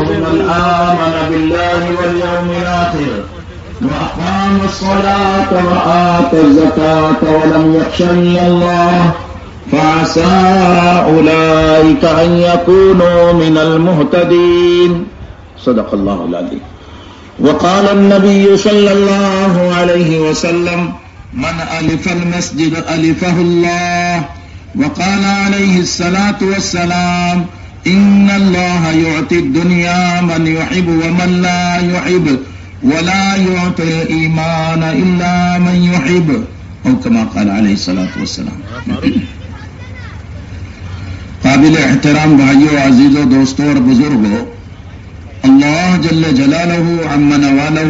من آمن بالله واليوم الآخر وأقام الصلاة وآتى الزكاة ولم يخش إلا الله فعسى أولئك أن يكونوا من المهتدين صدق الله العظيم. وقال النبي صلى الله عليه وسلم من ألف المسجد ألفه الله. وقال عليه الصلاة والسلام إن الله يعطي الدنيا من يحب ومن لا يحب ولا يعطي الإيمان إلا من يحب أو كما قال عليه الصلاة والسلام. قابل احترام بھائیوں، عزیزوں، دوستوں اور بزرگوں، اللہ جل جلالہ عم نوالہ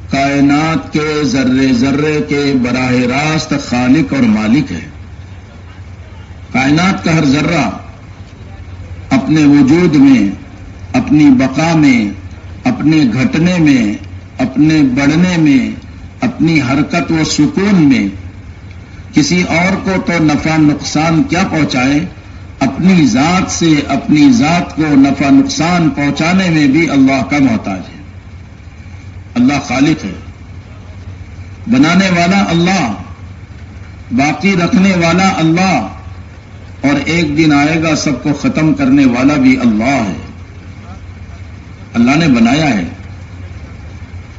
کائنات کے ذرے ذرے کے براہ راست خالق اور مالک ہے. کائنات کا ہر ذرہ اپنے وجود میں، اپنی بقا میں، اپنے گھٹنے میں، اپنے بڑھنے میں، اپنی حرکت و سکون میں کسی اور کو تو نفع نقصان کیا پہنچائے، اپنی ذات سے اپنی ذات کو نفع نقصان پہنچانے میں بھی اللہ کا محتاج ہے. اللہ خالق ہے، بنانے والا اللہ، باقی رکھنے والا اللہ، اور ایک دن آئے گا سب کو ختم کرنے والا بھی اللہ ہے. اللہ نے بنایا ہے.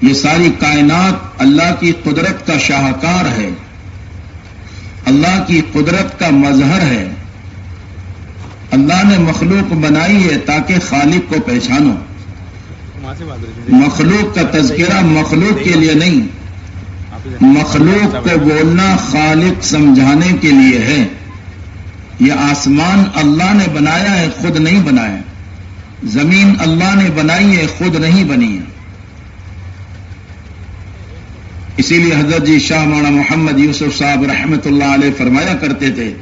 یہ ساری کائنات اللہ کی قدرت کا شاہکار ہے، اللہ کی قدرت کا مظہر ہے. اللہ نے مخلوق بنائی ہے تاکہ خالق کو پہچانو. مخلوق کا تذکرہ مخلوق کے لیے نہیں، مخلوق کو بولنا خالق سمجھانے کے لیے ہے. یہ آسمان اللہ نے بنایا ہے، خود نہیں بنایا. زمین اللہ نے بنائی ہے، خود نہیں بنی ہے. اسی لیے حضرت جی شاہ مولانا محمد یوسف صاحب رحمۃ اللہ علیہ فرمایا کرتے تھے،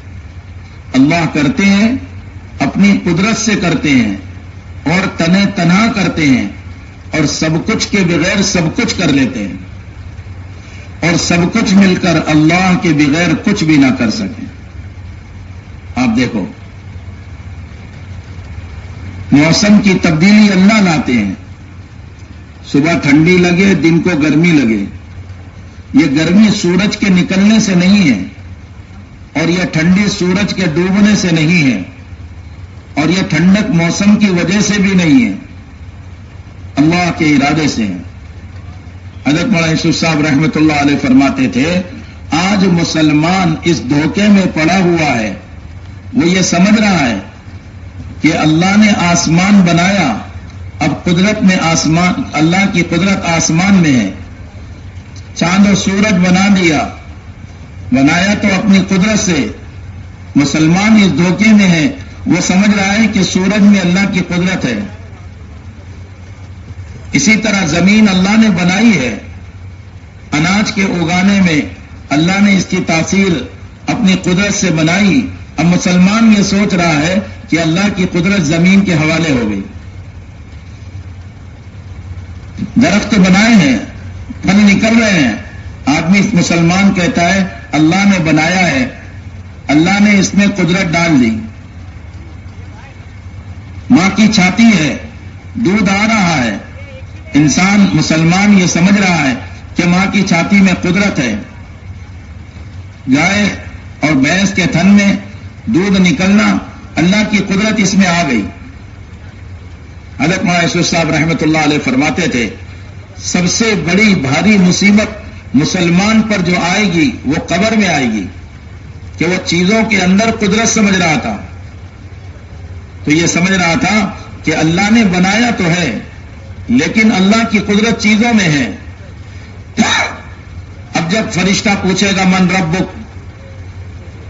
اللہ کرتے ہیں اپنی قدرت سے کرتے ہیں اور تنہ تنہا کرتے ہیں اور سب کچھ کے بغیر سب کچھ کر لیتے ہیں اور سب کچھ مل کر اللہ کے بغیر کچھ بھی نہ کر سکیں. آپ دیکھو، موسم کی تبدیلی اللہ لاتے ہیں. صبح ٹھنڈی لگے، دن کو گرمی لگے. یہ گرمی سورج کے نکلنے سے نہیں ہے اور یہ ٹھنڈی سورج کے ڈوبنے سے نہیں ہے اور یہ ٹھنڈک موسم کی وجہ سے بھی نہیں ہے، اللہ کے ارادے سے ہے. حضرت مولانا یوسف صاحب رحمۃ اللہ علیہ فرماتے تھے، آج مسلمان اس دھوکے میں پڑا ہوا ہے، وہ یہ سمجھ رہا ہے کہ اللہ نے آسمان بنایا، اب قدرت میں آسمان، اللہ کی قدرت آسمان میں ہے. چاند و سورج بنا دیا، بنایا تو اپنی قدرت سے. مسلمان اس دھوکے میں ہے، وہ سمجھ رہا ہے کہ سورج میں اللہ کی قدرت ہے. اسی طرح زمین اللہ نے بنائی ہے، اناج کے اگانے میں اللہ نے اس کی تاثیر اپنی قدرت سے بنائی. اب مسلمان یہ سوچ رہا ہے کہ اللہ کی قدرت زمین کے حوالے ہو گئی. درخت بنائے ہیں، پھل نکل رہے ہیں، آدمی مسلمان کہتا ہے اللہ نے بنایا ہے، اللہ نے اس میں قدرت ڈال دی. ماں کی چھاتی ہے، دودھ آ رہا ہے. انسان مسلمان یہ سمجھ رہا ہے کہ ماں کی چھاتی میں قدرت ہے. گائے اور بھینس کے تھن میں دودھ نکلنا، اللہ کی قدرت اس میں آ گئی. حضرت مولانا یوسف صاحب رحمۃ اللہ علیہ فرماتے تھے، سب سے بڑی بھاری مصیبت مسلمان پر جو آئے گی وہ قبر میں آئے گی کہ وہ چیزوں کے اندر قدرت سمجھ رہا تھا. تو یہ سمجھ رہا تھا کہ اللہ نے بنایا تو ہے لیکن اللہ کی قدرت چیزوں میں ہے. اب جب فرشتہ پوچھے گا من ربک،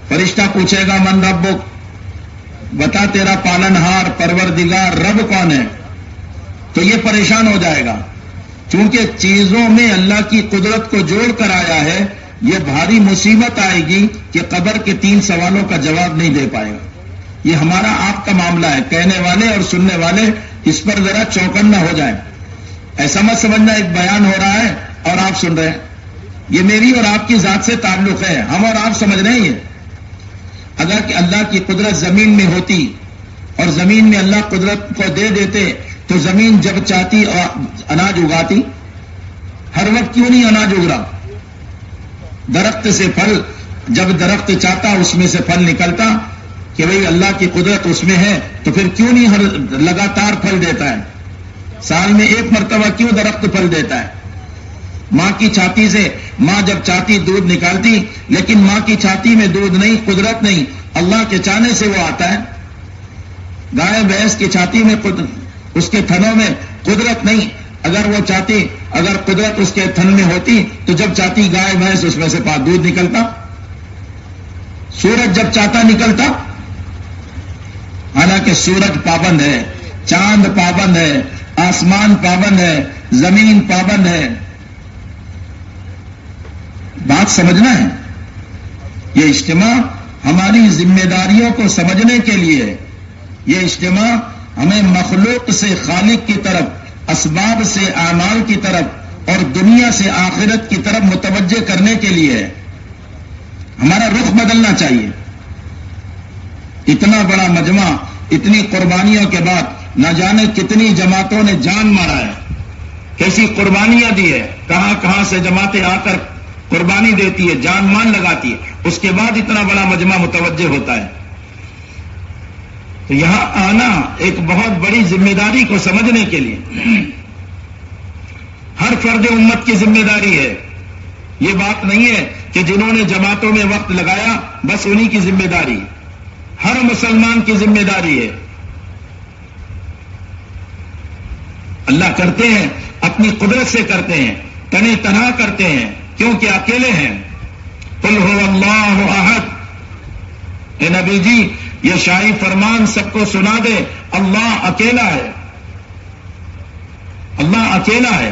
فرشتہ پوچھے گا من ربک، بتا تیرا پالنہار پروردگار رب کون ہے، تو یہ پریشان ہو جائے گا. چونکہ چیزوں میں اللہ کی قدرت کو جوڑ کر آیا ہے، یہ بھاری مصیبت آئے گی کہ قبر کے 3 سوالوں کا جواب نہیں دے پائے گا. یہ ہمارا آپ کا معاملہ ہے، کہنے والے اور سننے والے اس پر ذرا چوکن نہ ہو جائیں. ایسا مت سمجھنا ایک بیان ہو رہا ہے اور آپ سن رہے ہیں. یہ میری اور آپ کی ذات سے تعلق ہے، ہم اور آپ سمجھ رہے ہیں. اگر کہ اللہ کی قدرت زمین میں ہوتی اور زمین میں اللہ قدرت کو دے دیتے تو زمین جب چاہتی اناج اگاتی؟ ہر وقت کیوں نہیں اناج اگ رہا؟ درخت سے پھل جب درخت چاہتا اس میں سے پھل نکلتا کہ بھئی اللہ کی قدرت اس میں ہے، تو پھر کیوں نہیں ہر لگاتار پھل دیتا ہے؟ سال میں ایک مرتبہ کیوں درخت پھل دیتا ہے؟ ماں کی چھاتی سے ماں جب چاہتی دودھ نکالتی، لیکن ماں کی چھاتی میں دودھ نہیں، قدرت نہیں، اللہ کے چاہنے سے وہ آتا ہے۔ گائے بھینس کی چھاتی میں اس کے تھنوں میں قدرت نہیں، اگر وہ چاہتی، اگر قدرت اس کے تھن میں ہوتی تو جب چاہتی گائے بھینس اس میں سے دودھ نکلتا۔ سورج جب چاہتا نکلتا، حالانکہ سورج پابند ہے، چاند پابند ہے، آسمان پابند ہے، زمین پابند ہے۔ بات سمجھنا ہے۔ یہ اجتماع ہماری ذمہ داریوں کو سمجھنے کے لیے ہے۔ یہ اجتماع ہمیں مخلوق سے خالق کی طرف، اسباب سے اعمال کی طرف اور دنیا سے آخرت کی طرف متوجہ کرنے کے لیے ہے۔ ہمارا رخ بدلنا چاہیے۔ اتنا بڑا مجمع، اتنی قربانیوں کے بعد نہ جانے کتنی جماعتوں نے جان مارا ہے، کیسی قربانیاں دی ہے، کہاں کہاں سے جماعتیں آ کر قربانی دیتی ہے، جان مان لگاتی ہے، اس کے بعد اتنا بڑا مجمع متوجہ ہوتا ہے۔ تو یہاں آنا ایک بہت بڑی ذمہ داری کو سمجھنے کے لیے، ہر فرد امت کی ذمہ داری ہے۔ یہ بات نہیں ہے کہ جنہوں نے جماعتوں میں وقت لگایا بس انہی کی ذمہ داری، ہر مسلمان کی ذمہ داری ہے۔ اللہ کرتے ہیں، اپنی قدرت سے کرتے ہیں، تنے تنہا کرتے ہیں، کیونکہ اکیلے ہیں۔ قل هو اللہ احد، اے نبی جی یہ شاہی فرمان سب کو سنا دے، اللہ اکیلا ہے، اللہ اکیلا ہے۔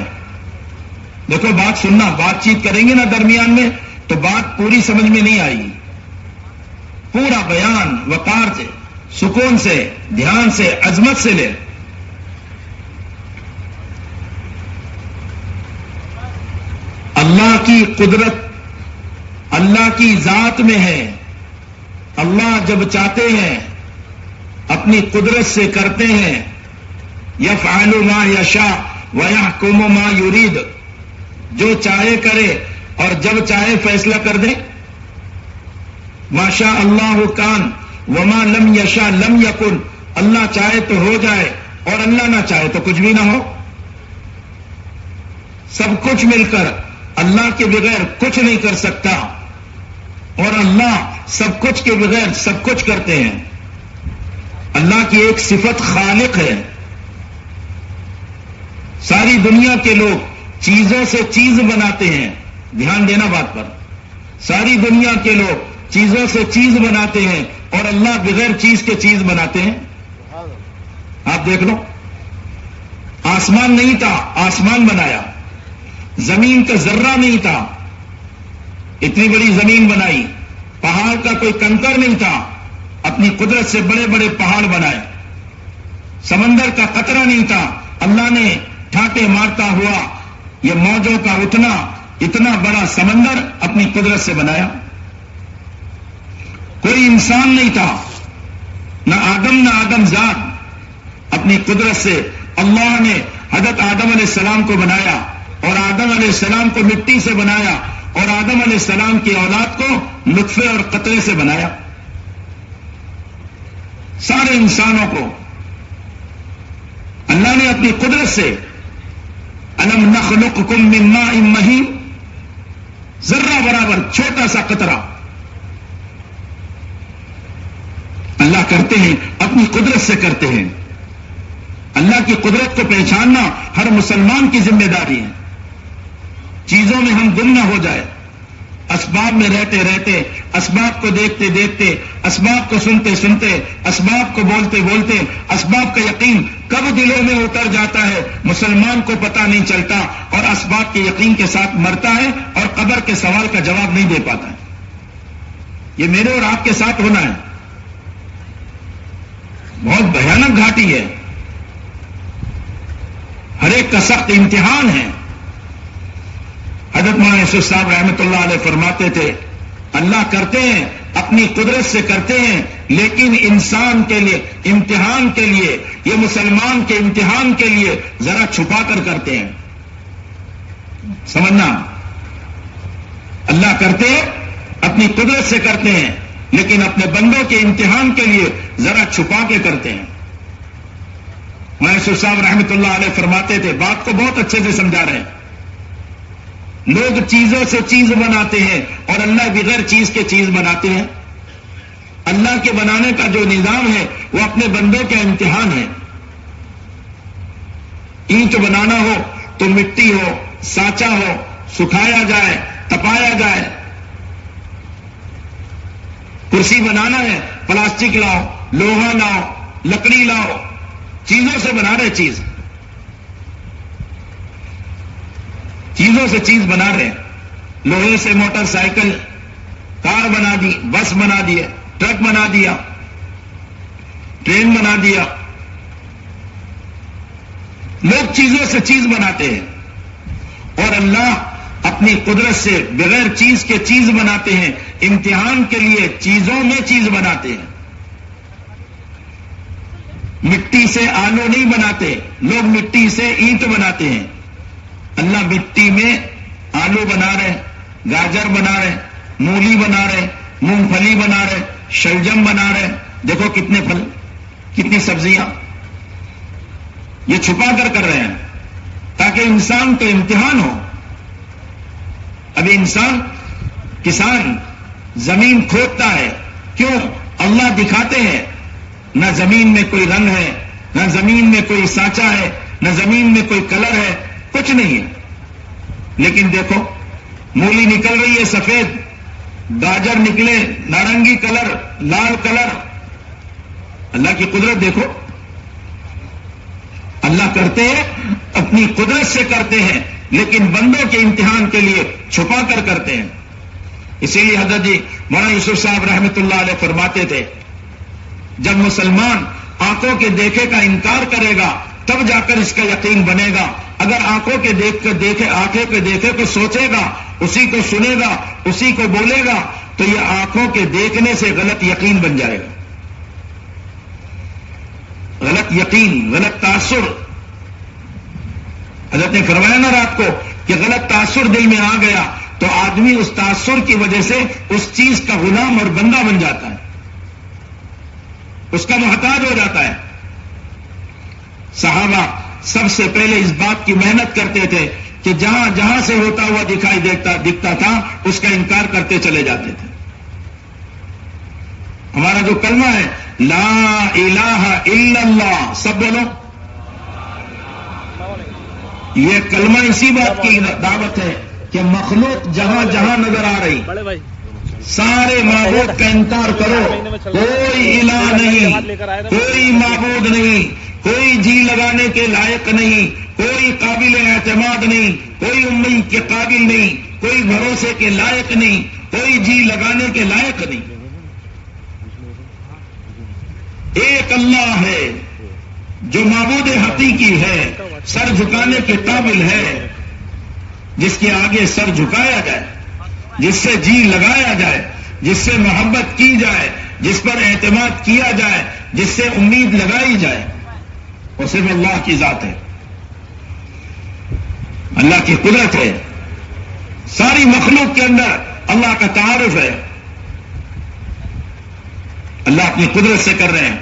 دیکھو بات سننا، بات چیت کریں گے نا درمیان میں تو بات پوری سمجھ میں نہیں آئے گی، پورا بیان وقار سے، سکون سے، دھیان سے، عظمت سے لے۔ اللہ کی قدرت اللہ کی ذات میں ہے۔ اللہ جب چاہتے ہیں اپنی قدرت سے کرتے ہیں، یفعل ما یشاء ویحکم ما یرید، جو چاہے کرے اور جب چاہے فیصلہ کر دے۔ ما شاء اللہ کان وما لم یشاء لم یکن، اللہ چاہے تو ہو جائے اور اللہ نہ چاہے تو کچھ بھی نہ ہو۔ سب کچھ مل کر اللہ کے بغیر کچھ نہیں کر سکتا، اور اللہ سب کچھ کے بغیر سب کچھ کرتے ہیں۔ اللہ کی ایک صفت خالق ہے۔ ساری دنیا کے لوگ چیزوں سے چیز بناتے ہیں، دھیان دینا بات پر، ساری دنیا کے لوگ چیزوں سے چیز بناتے ہیں اور اللہ بغیر چیز کے چیز بناتے ہیں۔ آپ دیکھ لو، آسمان نہیں تھا، آسمان بنایا، زمین کا ذرہ نہیں تھا، اتنی بڑی زمین بنائی، پہاڑ کا کوئی کنکر نہیں تھا، اپنی قدرت سے بڑے بڑے پہاڑ بنائے، سمندر کا قطرہ نہیں تھا، اللہ نے ٹھاٹے مارتا ہوا یہ موجوں کا اٹھنا، اتنا بڑا سمندر اپنی قدرت سے بنایا۔ کوئی انسان نہیں تھا، نہ آدم ذات، اپنی قدرت سے اللہ نے حضرت آدم علیہ السلام کو بنایا، اور آدم علیہ السلام کو مٹی سے بنایا، اور آدم علیہ السلام کی اولاد کو نطفے اور قطرے سے بنایا۔ سارے انسانوں کو اللہ نے اپنی قدرت سے، الم نخلقکم من ماء مہین، ذرہ برابر چھوٹا سا قطرہ اللہ کرتے ہیں، اپنی قدرت سے کرتے ہیں۔ اللہ کی قدرت کو پہچاننا ہر مسلمان کی ذمہ داری ہے۔ چیزوں میں ہم گم نہ ہو جائے، اسباب میں رہتے رہتے، اسباب کو دیکھتے دیکھتے، اسباب کو سنتے سنتے، اسباب کو بولتے بولتے، اسباب کا یقین کب دلوں میں اتر جاتا ہے مسلمان کو پتہ نہیں چلتا، اور اسباب کے یقین کے ساتھ مرتا ہے اور قبر کے سوال کا جواب نہیں دے پاتا ہے۔ یہ میرے اور آپ کے ساتھ ہونا ہے، بہت بھیانک گھاٹی ہے، ہر ایک کا سخت امتحان ہے۔ حضرت مولانا یوسف صاحب رحمۃ اللہ علیہ فرماتے تھے، اللہ کرتے ہیں اپنی قدرت سے کرتے ہیں، لیکن انسان کے لیے، امتحان کے لیے، یہ مسلمان کے امتحان کے لیے ذرا چھپا کر کرتے ہیں. سمجھنا، اللہ کرتے ہیں، اپنی قدرت سے کرتے ہیں، لیکن اپنے بندوں کے امتحان کے لیے ذرا چھپا کے کرتے ہیں. مولانا صاحب رحمۃ اللہ علیہ فرماتے تھے، بات کو بہت اچھے سے سمجھا رہے ہیں، لوگ چیزوں سے چیز بناتے ہیں اور اللہ بغیر چیز کے چیز بناتے ہیں. اللہ کے بنانے کا جو نظام ہے وہ اپنے بندوں کا امتحان ہے. اینٹ بنانا ہو تو مٹی ہو، سانچا ہو، سکھایا جائے، تپایا جائے. کرسی بنانا ہے، پلاسٹک لاؤ، لوہا لاؤ، لکڑی لاؤ، چیزوں سے بنا رہے چیزوں سے چیز بنا رہے ہیں. لوہے سے موٹر سائیکل، کار بنا دی، بس بنا دیا، ٹرک بنا دیا، ٹرین بنا دیا. لوگ چیزوں سے چیز بناتے ہیں اور اللہ اپنی قدرت سے بغیر چیز کے چیز بناتے ہیں. امتحان کے لیے چیزوں میں چیز بناتے ہیں. مٹی سے آلو نہیں بناتے، لوگ مٹی سے اینٹ بناتے ہیں. اللہ مٹی میں آلو بنا رہے، گاجر بنا رہے، مولی بنا رہے، مونگ پھلی بنا رہے، شلجم بنا رہے. دیکھو کتنے پھل، کتنی سبزیاں، یہ چھپا کر رہے ہیں تاکہ انسان کو امتحان ہو. ابھی انسان، کسان زمین کھودتا ہے، کیوں؟ اللہ دکھاتے ہیں، نہ زمین میں کوئی رنگ ہے، نہ زمین میں کوئی سانچا ہے، نہ زمین میں کوئی کلر ہے، کچھ نہیں ہے. لیکن دیکھو مولی نکل رہی ہے سفید، گاجر نکلے نارنگی کلر، لال کلر. اللہ کی قدرت دیکھو. اللہ کرتے ہیں، اپنی قدرت سے کرتے ہیں، لیکن بندوں کے امتحان کے لیے چھپا کر کرتے ہیں. اسی لیے حضرت جی مولانا یوسف صاحب رحمۃ اللہ علیہ فرماتے تھے، جب مسلمان آنکھوں کے دیکھے کا انکار کرے گا تب جا کر اس کا یقین بنے گا. اگر آنکھوں کے آنکھیں پہ دیکھے کو سوچے گا، اسی کو سنے گا، اسی کو بولے گا، تو یہ آنکھوں کے دیکھنے سے غلط یقین بن جائے گا. غلط یقین، غلط تاثر. حضرت نے فرمایا نا رات کو کہ غلط تاثر دل میں آ گیا تو آدمی اس تاثر کی وجہ سے اس چیز کا غلام اور بندہ بن جاتا ہے، اس کا محتاج ہو جاتا ہے. صحابہ سب سے پہلے اس بات کی محنت کرتے تھے کہ جہاں جہاں سے ہوتا ہوا دکھائی دکھتا تھا اس کا انکار کرتے چلے جاتے تھے. ہمارا جو کلمہ ہے لا الہ الا اللہ، سب بولو. یہ کلمہ اسی بات کی دعوت ہے کہ مخلوق جہاں جہاں نظر آ رہی سارے معبود کا انکار کرو. کوئی الہ نہیں، کوئی معبود نہیں، کوئی جی لگانے کے لائق نہیں، کوئی قابل اعتماد نہیں، کوئی امید کے قابل نہیں، کوئی بھروسے کے لائق نہیں، کوئی جی لگانے کے لائق نہیں. ایک اللہ ہے جو معبود حقیقی ہے، سر جھکانے کے قابل ہے، جس کے آگے سر جھکایا جائے، جس سے جی لگایا جائے، جس سے محبت کی جائے، جس پر اعتماد کیا جائے، جس سے امید لگائی جائے، وہ صرف اللہ کی ذات ہے، اللہ کی قدرت ہے. ساری مخلوق کے اندر اللہ کا تعارف ہے. اللہ اپنی قدرت سے کر رہے ہیں،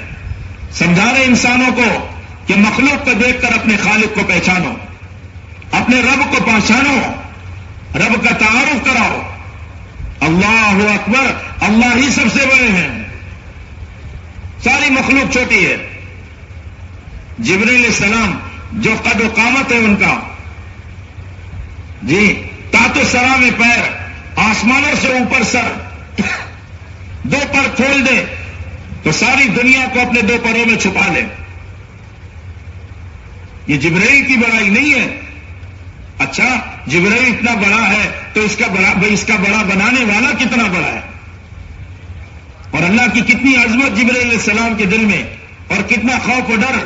سمجھا رہے انسانوں کو کہ مخلوق کو دیکھ کر اپنے خالق کو پہچانو، اپنے رب کو پہچانو، رب کا تعارف کراؤ. اللہ اکبر، اللہ ہی سب سے بڑے ہیں، ساری مخلوق چھوٹی ہے. جبرائیل علیہ السلام جو قد و قامت ہے ان کا، جی تحت الثری میں پیر، آسمانوں سے اوپر سر، دو پر کھول دے تو ساری دنیا کو اپنے دو پروں میں چھپا لے. یہ جبرائیل کی بڑائی نہیں ہے. اچھا جبرائیل اتنا بڑا ہے تو اس کا بڑا بنانے والا کتنا بڑا ہے، اور اللہ کی کتنی عظمت جبرائیل علیہ السلام کے دل میں، اور کتنا خوف و ڈر.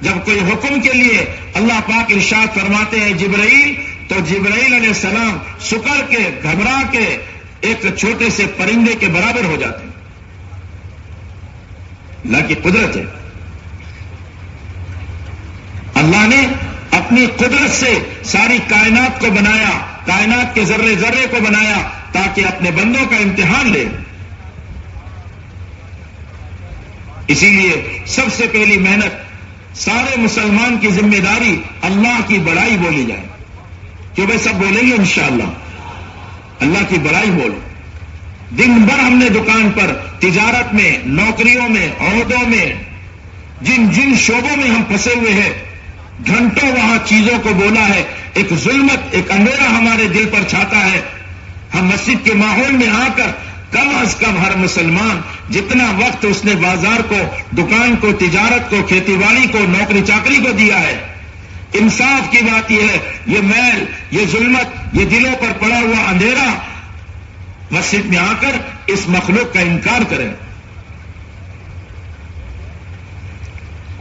جب کوئی حکم کے لیے اللہ پاک ارشاد فرماتے ہیں جبرائیل، تو جبرائیل علیہ السلام سکڑ کے گھبرا کے ایک چھوٹے سے پرندے کے برابر ہو جاتے ہیں. اللہ کی قدرت ہے. اللہ نے اپنی قدرت سے ساری کائنات کو بنایا، کائنات کے ذرے ذرے کو بنایا تاکہ اپنے بندوں کا امتحان لے. اسی لیے سب سے پہلی محنت سارے مسلمان کی ذمہ داری اللہ کی بڑائی بولی جائے. کہ بھائی سب بولیں گے انشاءاللہ اللہ کی بڑائی بولو. دن بھر ہم نے دکان پر، تجارت میں، نوکریوں میں، عہدوں میں، جن جن شعبوں میں ہم پھنسے ہوئے ہیں، گھنٹوں وہاں چیزوں کو بولا ہے. ایک ظلمت، ایک اندھیرا ہمارے دل پر چھاتا ہے. ہم مسجد کے ماحول میں آ کر کم از کم ہر مسلمان جتنا وقت اس نے بازار کو، دکان کو، تجارت کو، کھیتی باڑی کو، نوکری چاکری کو دیا ہے، انصاف کی بات یہ ہے یہ میل، یہ ظلمت، یہ دلوں پر پڑا ہوا اندھیرا مسجد میں آ کر اس مخلوق کا انکار کریں.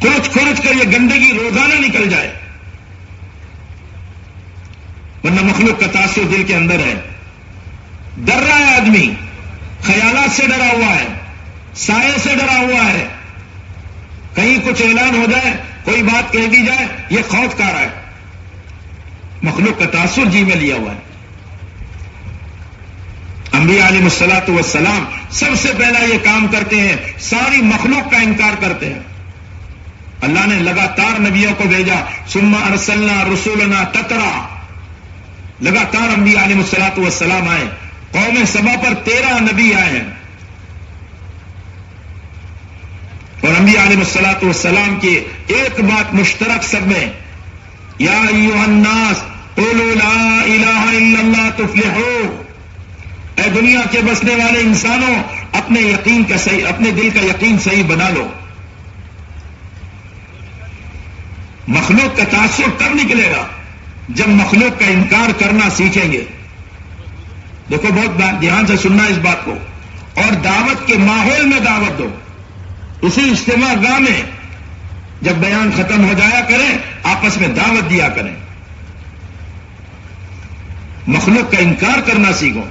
کھرچ کھرچ کر یہ گندگی روزانہ نکل جائے، ورنہ مخلوق کا تاثر دل کے اندر ہے. ڈر رہا ہے آدمی، خیالات سے ڈرا ہوا ہے، سائے سے ڈرا ہوا ہے. کہیں کچھ اعلان ہو جائے، کوئی بات کہہ دی جائے، یہ خوف کا رہا ہے. مخلوق کا تاثر جی میں لیا ہوا ہے. انبیاء علیہ الصلوۃ والسلام سب سے پہلا یہ کام کرتے ہیں، ساری مخلوق کا انکار کرتے ہیں. اللہ نے لگاتار نبیوں کو بھیجا، ثم ارسلنا رسولنا تترا، لگاتار انبیاء علیہ الصلوۃ والسلام آئے. قوم سبا پر 13 نبی آئے ہیں، اور انبیاء علیہ الصلوۃ والسلام کی ایک بات مشترک سب میں، یا ایھا الناس قولوا لا الہ الا اللہ تفلحوا. اے دنیا کے بسنے والے انسانوں، اپنے یقین کا صحیح، اپنے دل کا یقین صحیح بنا لو. مخلوق کا تاثر کب نکلے گا؟ جب مخلوق کا انکار کرنا سیکھیں گے. دیکھو بہت دھیان سے سننا اس بات کو. اور دعوت کے ماحول میں دعوت دو. اسی اجتماع گاہ میں جب بیان ختم ہو جایا کریں، آپس میں دعوت دیا کریں. مخلوق کا انکار کرنا سیکھو.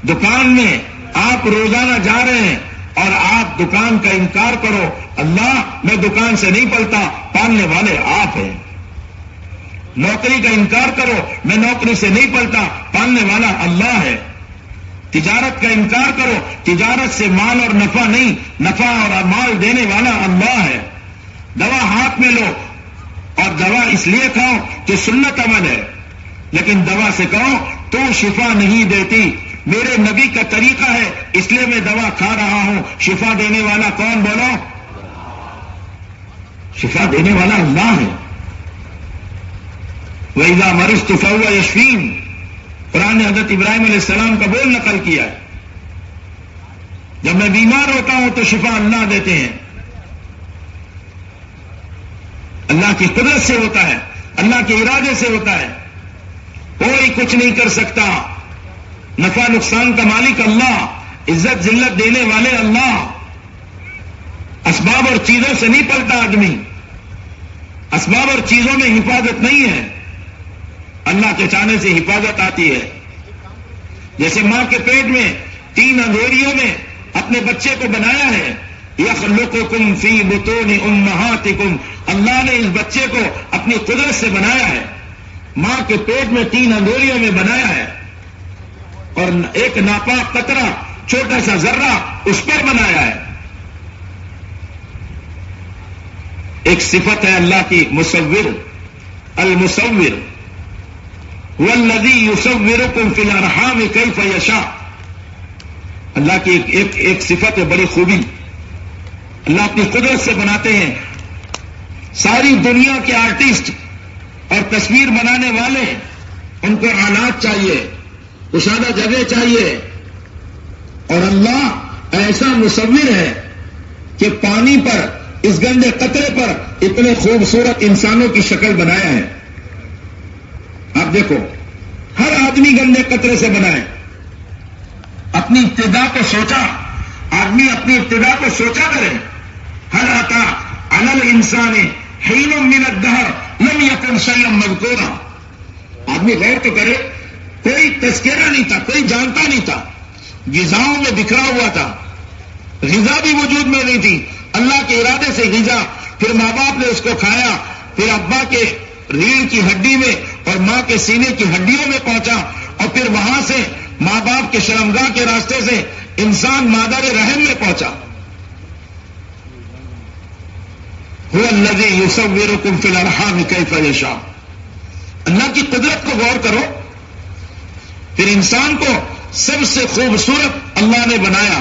دکان میں آپ روزانہ جا رہے ہیں اور آپ دکان کا انکار کرو، اللہ میں دکان سے نہیں پلتا، پالنے والے آپ ہیں. نوکری کا انکار کرو، میں نوکری سے نہیں پلتا، پالنے والا اللہ ہے. تجارت کا انکار کرو، تجارت سے مال اور نفع نہیں، نفع اور مال دینے والا اللہ ہے. دوا ہاتھ میں لو اور دوا اس لیے کھاؤ کہ سنت عمل ہے، لیکن دوا سے کہو تو شفا نہیں دیتی، میرے نبی کا طریقہ ہے اس لیے میں دوا کھا رہا ہوں. شفا دینے والا کون؟ بولو. شفا دینے والا اللہ ہے. وَإِذَا مَرِضْتُ فَهُوَ يَشْفِينِ، قرآن نے حضرت ابراہیم علیہ السلام کا بول نقل کیا ہے. جب میں بیمار ہوتا ہوں تو شفا اللہ دیتے ہیں. اللہ کی قدرت سے ہوتا ہے، اللہ کے ارادے سے ہوتا ہے. کوئی کچھ نہیں کر سکتا. نفع نقصان کا مالک اللہ، عزت ذلت دینے والے اللہ. اسباب اور چیزوں سے نہیں پلتا آدمی، اسباب اور چیزوں میں حفاظت نہیں ہے، اللہ کے چاہنے سے حفاظت آتی ہے. جیسے ماں کے پیٹ میں 3 اندھیریوں میں اپنے بچے کو بنایا ہے. یخلقکم فی بطون امہاتکم، اللہ نے اس بچے کو اپنی قدرت سے بنایا ہے. ماں کے پیٹ میں 3 اندھیریوں میں بنایا ہے، اور ایک ناپاک قطرہ، چھوٹا سا ذرہ اس پر بنایا ہے. ایک صفت ہے اللہ کی مصور، المصور، والذی یصورکم فی الارحام کیف یشاء. اللہ کی ایک صفت ہے، بڑی خوبی. اللہ اپنی قدرت سے بناتے ہیں. ساری دنیا کے آرٹسٹ اور تصویر بنانے والے، ان کو آلات چاہیے، کشادہ جگہ چاہیے، اور اللہ ایسا مصور ہے کہ پانی پر، اس گندے قطرے پر اتنے خوبصورت انسانوں کی شکل بنایا ہے. آپ دیکھو، ہر آدمی گندے قطرے سے بنا ہے. اپنی ابتدا کو سوچا، آدمی اپنی ابتدا کو سوچا کرے. ہر عطا علی الانسان حین من الدہر لم یکن شیئا مذکورا. آدمی غور تو کرے، کوئی تذکرہ نہیں تھا، کوئی جانتا نہیں تھا، غذاؤں میں بکھرا ہوا تھا، غذا بھی وجود میں نہیں تھی، اللہ کے ارادے سے غذا، پھر ماں باپ نے اس کو کھایا، پھر ابا کے ریڑھ کی ہڈی میں اور ماں کے سینے کی ہڈیوں میں پہنچا، اور پھر وہاں سے ماں باپ کے شرمگاہ کے راستے سے انسان مادر رحم میں پہنچا۔ هو الذی یصورکم فی الارحام کیف یشاء۔ اللہ کی قدرت کو غور کرو، پھر انسان کو سب سے خوبصورت اللہ نے بنایا۔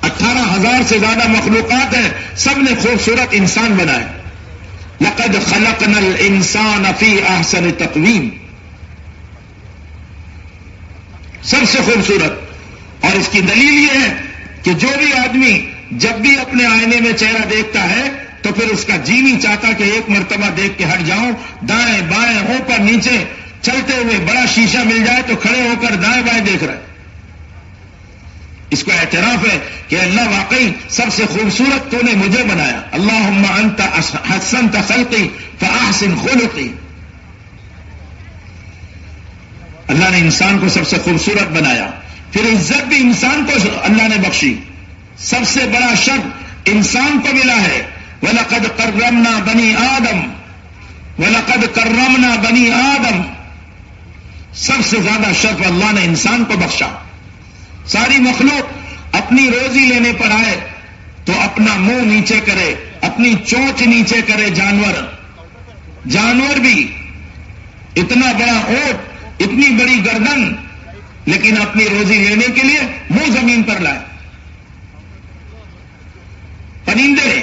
18,000 سے زیادہ مخلوقات ہیں، سب نے خوبصورت انسان بنائے۔ لقد خلقنا الانسان فی احسن تقویم، سب سے خوبصورت۔ اور اس کی دلیل یہ ہے کہ جو بھی آدمی جب بھی اپنے آئینے میں چہرہ دیکھتا ہے تو پھر اس کا جی نہیں چاہتا کہ ایک مرتبہ دیکھ کے ہٹ جاؤں، دائیں بائیں اوپر نیچے چلتے ہوئے بڑا شیشہ مل جائے تو کھڑے ہو کر دائیں بائیں دیکھ رہے۔ اس کو اعتراف ہے کہ اللہ واقعی سب سے خوبصورت تو نے مجھے بنایا۔ اللہم انت حسنت خلقی فاحسن خلقی۔ اللہ نے انسان کو سب سے خوبصورت بنایا، پھر عزت بھی انسان کو اللہ نے بخشی۔ سب سے بڑا شرف انسان کو ملا ہے، وَلَقَدْ كَرَّمْنَا بَنِي آدَمَ وَلَقَدْ كَرَّمْنَا بَنِي آدَمَ۔ سب سے زیادہ شرف اللہ نے انسان کو بخشا۔ ساری مخلوق اپنی روزی لینے پر آئے تو اپنا منہ نیچے کرے، اپنی چونچ نیچے کرے۔ جانور بھی اتنا بڑا اونٹ، اتنی بڑی گردن، لیکن اپنی روزی لینے کے لیے منہ زمین پر لائے۔ پرندے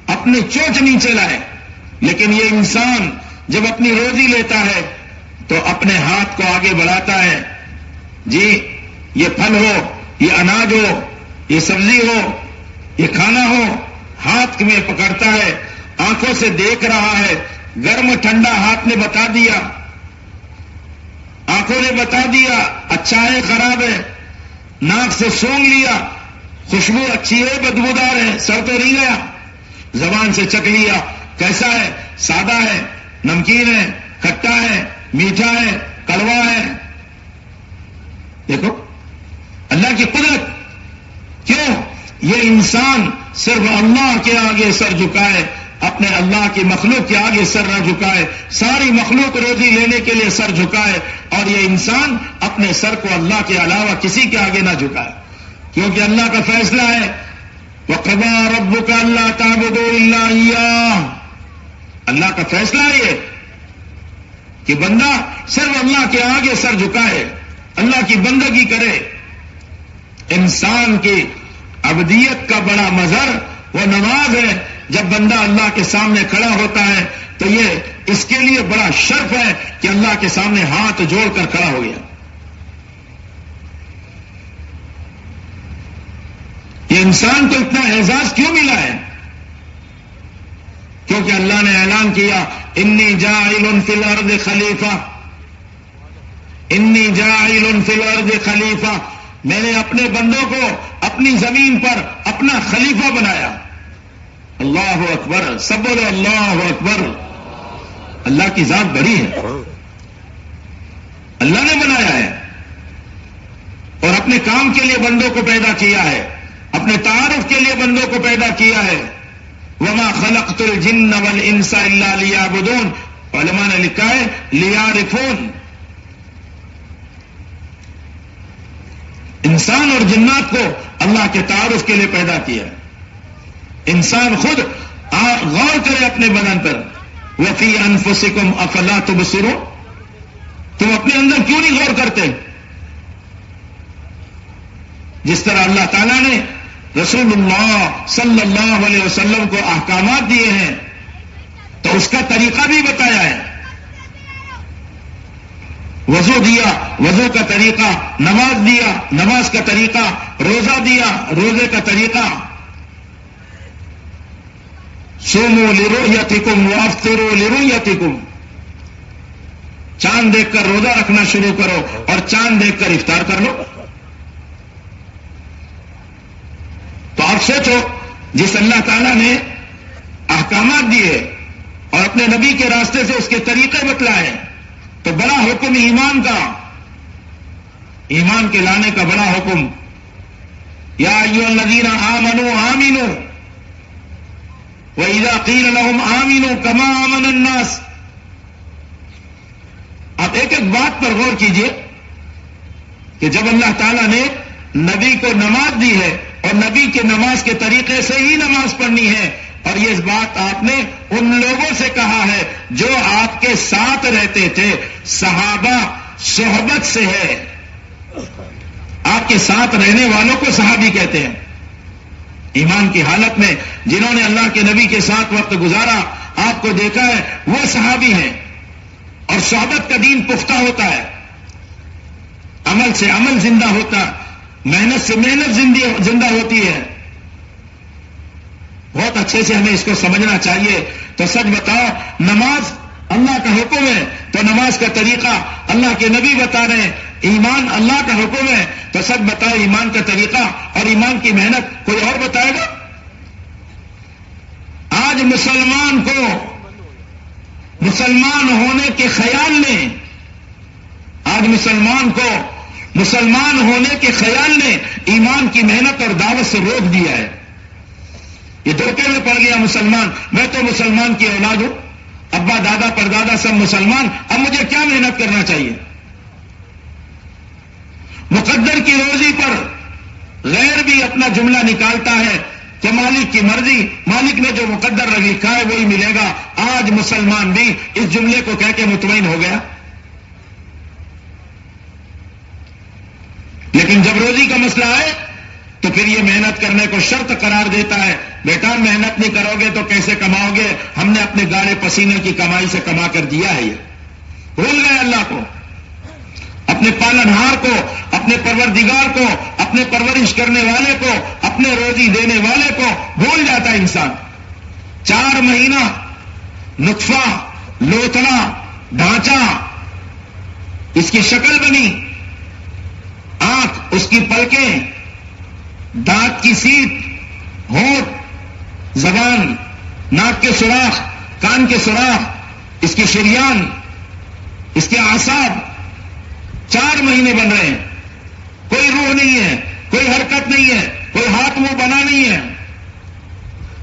اپنے چونچ نیچے لائے، لیکن یہ انسان جب اپنی روزی لیتا ہے تو اپنے ہاتھ کو آگے بڑھاتا ہے۔ جی یہ پھل ہو، یہ اناج ہو، یہ سبزی ہو، یہ کھانا ہو، ہاتھ میں پکڑتا ہے، آنکھوں سے دیکھ رہا ہے، گرم ٹھنڈا ہاتھ نے بتا دیا، آنکھوں نے بتا دیا اچھا ہے خراب ہے، ناک سے سونگھ لیا خوشبو اچھی ہے بدبودار ہے، سر تو نہیں گیا، زبان سے چکھ لیا کیسا ہے، سادہ ہے، نمکین ہے، کھٹا ہے، میٹھا ہے، کڑوا ہے۔ دیکھو اللہ کی قدرت، کیوں یہ انسان صرف اللہ کے آگے سر جھکائے، اپنے اللہ کی مخلوق کے آگے سر نہ جھکائے، ساری مخلوق روزی لینے کے لیے سر جھکائے، اور یہ انسان اپنے سر کو اللہ کے علاوہ کسی کے آگے نہ جھکائے، کیونکہ اللہ کا فیصلہ ہے وَقَضَىٰ رَبُّكَ أَلَّا تَعْبُدُوا إِلَّا إِيَّاهُ۔ اللہ کا فیصلہ یہ کہ بندہ صرف اللہ کے آگے سر جھکائے، اللہ کی بندگی کرے۔ انسان کی عبدیت کا بڑا مظہر وہ نماز ہے۔ جب بندہ اللہ کے سامنے کھڑا ہوتا ہے تو یہ اس کے لیے بڑا شرف ہے کہ اللہ کے سامنے ہاتھ جوڑ کر کھڑا ہو گیا۔ یہ انسان کو اتنا اعزاز کیوں ملا ہے؟ کیونکہ اللہ نے اعلان کیا انی جاعل فی الارض خلیفہ، انی جاعل فی الارض خلیفہ، میں نے اپنے بندوں کو اپنی زمین پر اپنا خلیفہ بنایا۔ اللہ اکبر، سب بولو اللہ اکبر۔ اللہ کی ذات بڑی ہے، اللہ نے بنایا ہے اور اپنے کام کے لیے بندوں کو پیدا کیا ہے، اپنے تعارف کے لیے بندوں کو پیدا کیا ہے۔ وما خلقت الجن والانس الا لیعبدون، علماء نے لکھا ہے لیعرفون۔ انسان اور جنات کو اللہ کے تعارف کے لیے پیدا کیا ہے۔ انسان خود غور کرے اپنے بدن پر، وفی انفسکم افلا تبصرون، تم اپنے اندر کیوں نہیں غور کرتے؟ جس طرح اللہ تعالیٰ نے رسول اللہ صلی اللہ علیہ وسلم کو احکامات دیے ہیں تو اس کا طریقہ بھی بتایا ہے۔ وضو دیا، وضو کا طریقہ، نماز دیا، نماز کا طریقہ، روزہ دیا، روزے کا طریقہ۔ صوموا لرؤیتکم وافطروا لرؤیتکم، چاند دیکھ کر روزہ رکھنا شروع کرو اور چاند دیکھ کر افطار کر لو۔ تو آپ سوچو، جس اللہ تعالیٰ نے احکامات دیے اور اپنے نبی کے راستے سے اس کے طریقے بتلائے، تو بڑا حکم ایمان کا، ایمان کے لانے کا بڑا حکم۔ یا ایھا الذین آمنوا آمنوا وَإِذَا قِيلَ لَهُمْ آمِنُوا كَمَا آمَنَ النَّاسِ. آپ ایک ایک بات پر غور کیجئے کہ جب اللہ تعالیٰ نے نبی کو نماز دی ہے اور نبی کے نماز کے طریقے سے ہی نماز پڑھنی ہے، اور یہ بات آپ نے ان لوگوں سے کہا ہے جو آپ کے ساتھ رہتے تھے. صحابہ صحبت سے ہے، آپ کے ساتھ رہنے والوں کو صحابی کہتے ہیں. ایمان کی حالت میں جنہوں نے اللہ کے نبی کے ساتھ وقت گزارا، آپ کو دیکھا ہے، وہ صحابی ہیں. اور صحبت کا دین پختہ ہوتا ہے، عمل سے عمل زندہ ہوتا، محنت سے محنت زندہ ہوتی ہے. بہت اچھے سے ہمیں اس کو سمجھنا چاہیے. تو سچ بتاؤ، نماز اللہ کا حکم ہے تو نماز کا طریقہ اللہ کے نبی بتا رہے ہیں. ایمان اللہ کا حکم ہے تو سچ بتاؤ، ایمان کا طریقہ اور ایمان کی محنت کوئی اور بتائے گا؟ آج مسلمان کو مسلمان ہونے کے خیال نے، آج مسلمان کو مسلمان ہونے کے خیال نے ایمان کی محنت اور دعوت سے روک دیا ہے. یہ دھوکے میں پڑ گیا مسلمان. میں تو مسلمان کی اولاد ہوں، ابا دادا پردادا سب مسلمان، اب مجھے کیا محنت کرنا چاہیے؟ مقدر کی روزی پر غیر بھی اپنا جملہ نکالتا ہے کہ مالک کی مرضی، مالک نے جو مقدر لکھا ہے وہی ملے گا. آج مسلمان بھی اس جملے کو کہہ کے مطمئن ہو گیا. لیکن جب روزی کا مسئلہ آئے تو پھر یہ محنت کرنے کو شرط قرار دیتا ہے. بیٹا محنت نہیں کرو گے تو کیسے کماؤ گے؟ ہم نے اپنے گاڑے پسینے کی کمائی سے کما کر دیا ہے. یہ بھول گئے اللہ کو، اپنے پالنہار کو، اپنے پروردگار کو، اپنے پرورش کرنے والے کو، اپنے روزی دینے والے کو بھول جاتا ہے انسان. 4 مہینہ نطفہ، لوتڑا، ڈھانچہ، اس کی شکل بنی، آنکھ، اس کی پلکیں، دانت کی سیٹ، ہونٹ، زبان، ناک کے سوراخ، کان کے سوراخ، اس کی شریان، اس کے اعصاب، 4 مہینے بن رہے ہیں. کوئی روح نہیں ہے، کوئی حرکت نہیں ہے، کوئی ہاتھ منہ بنا نہیں ہے.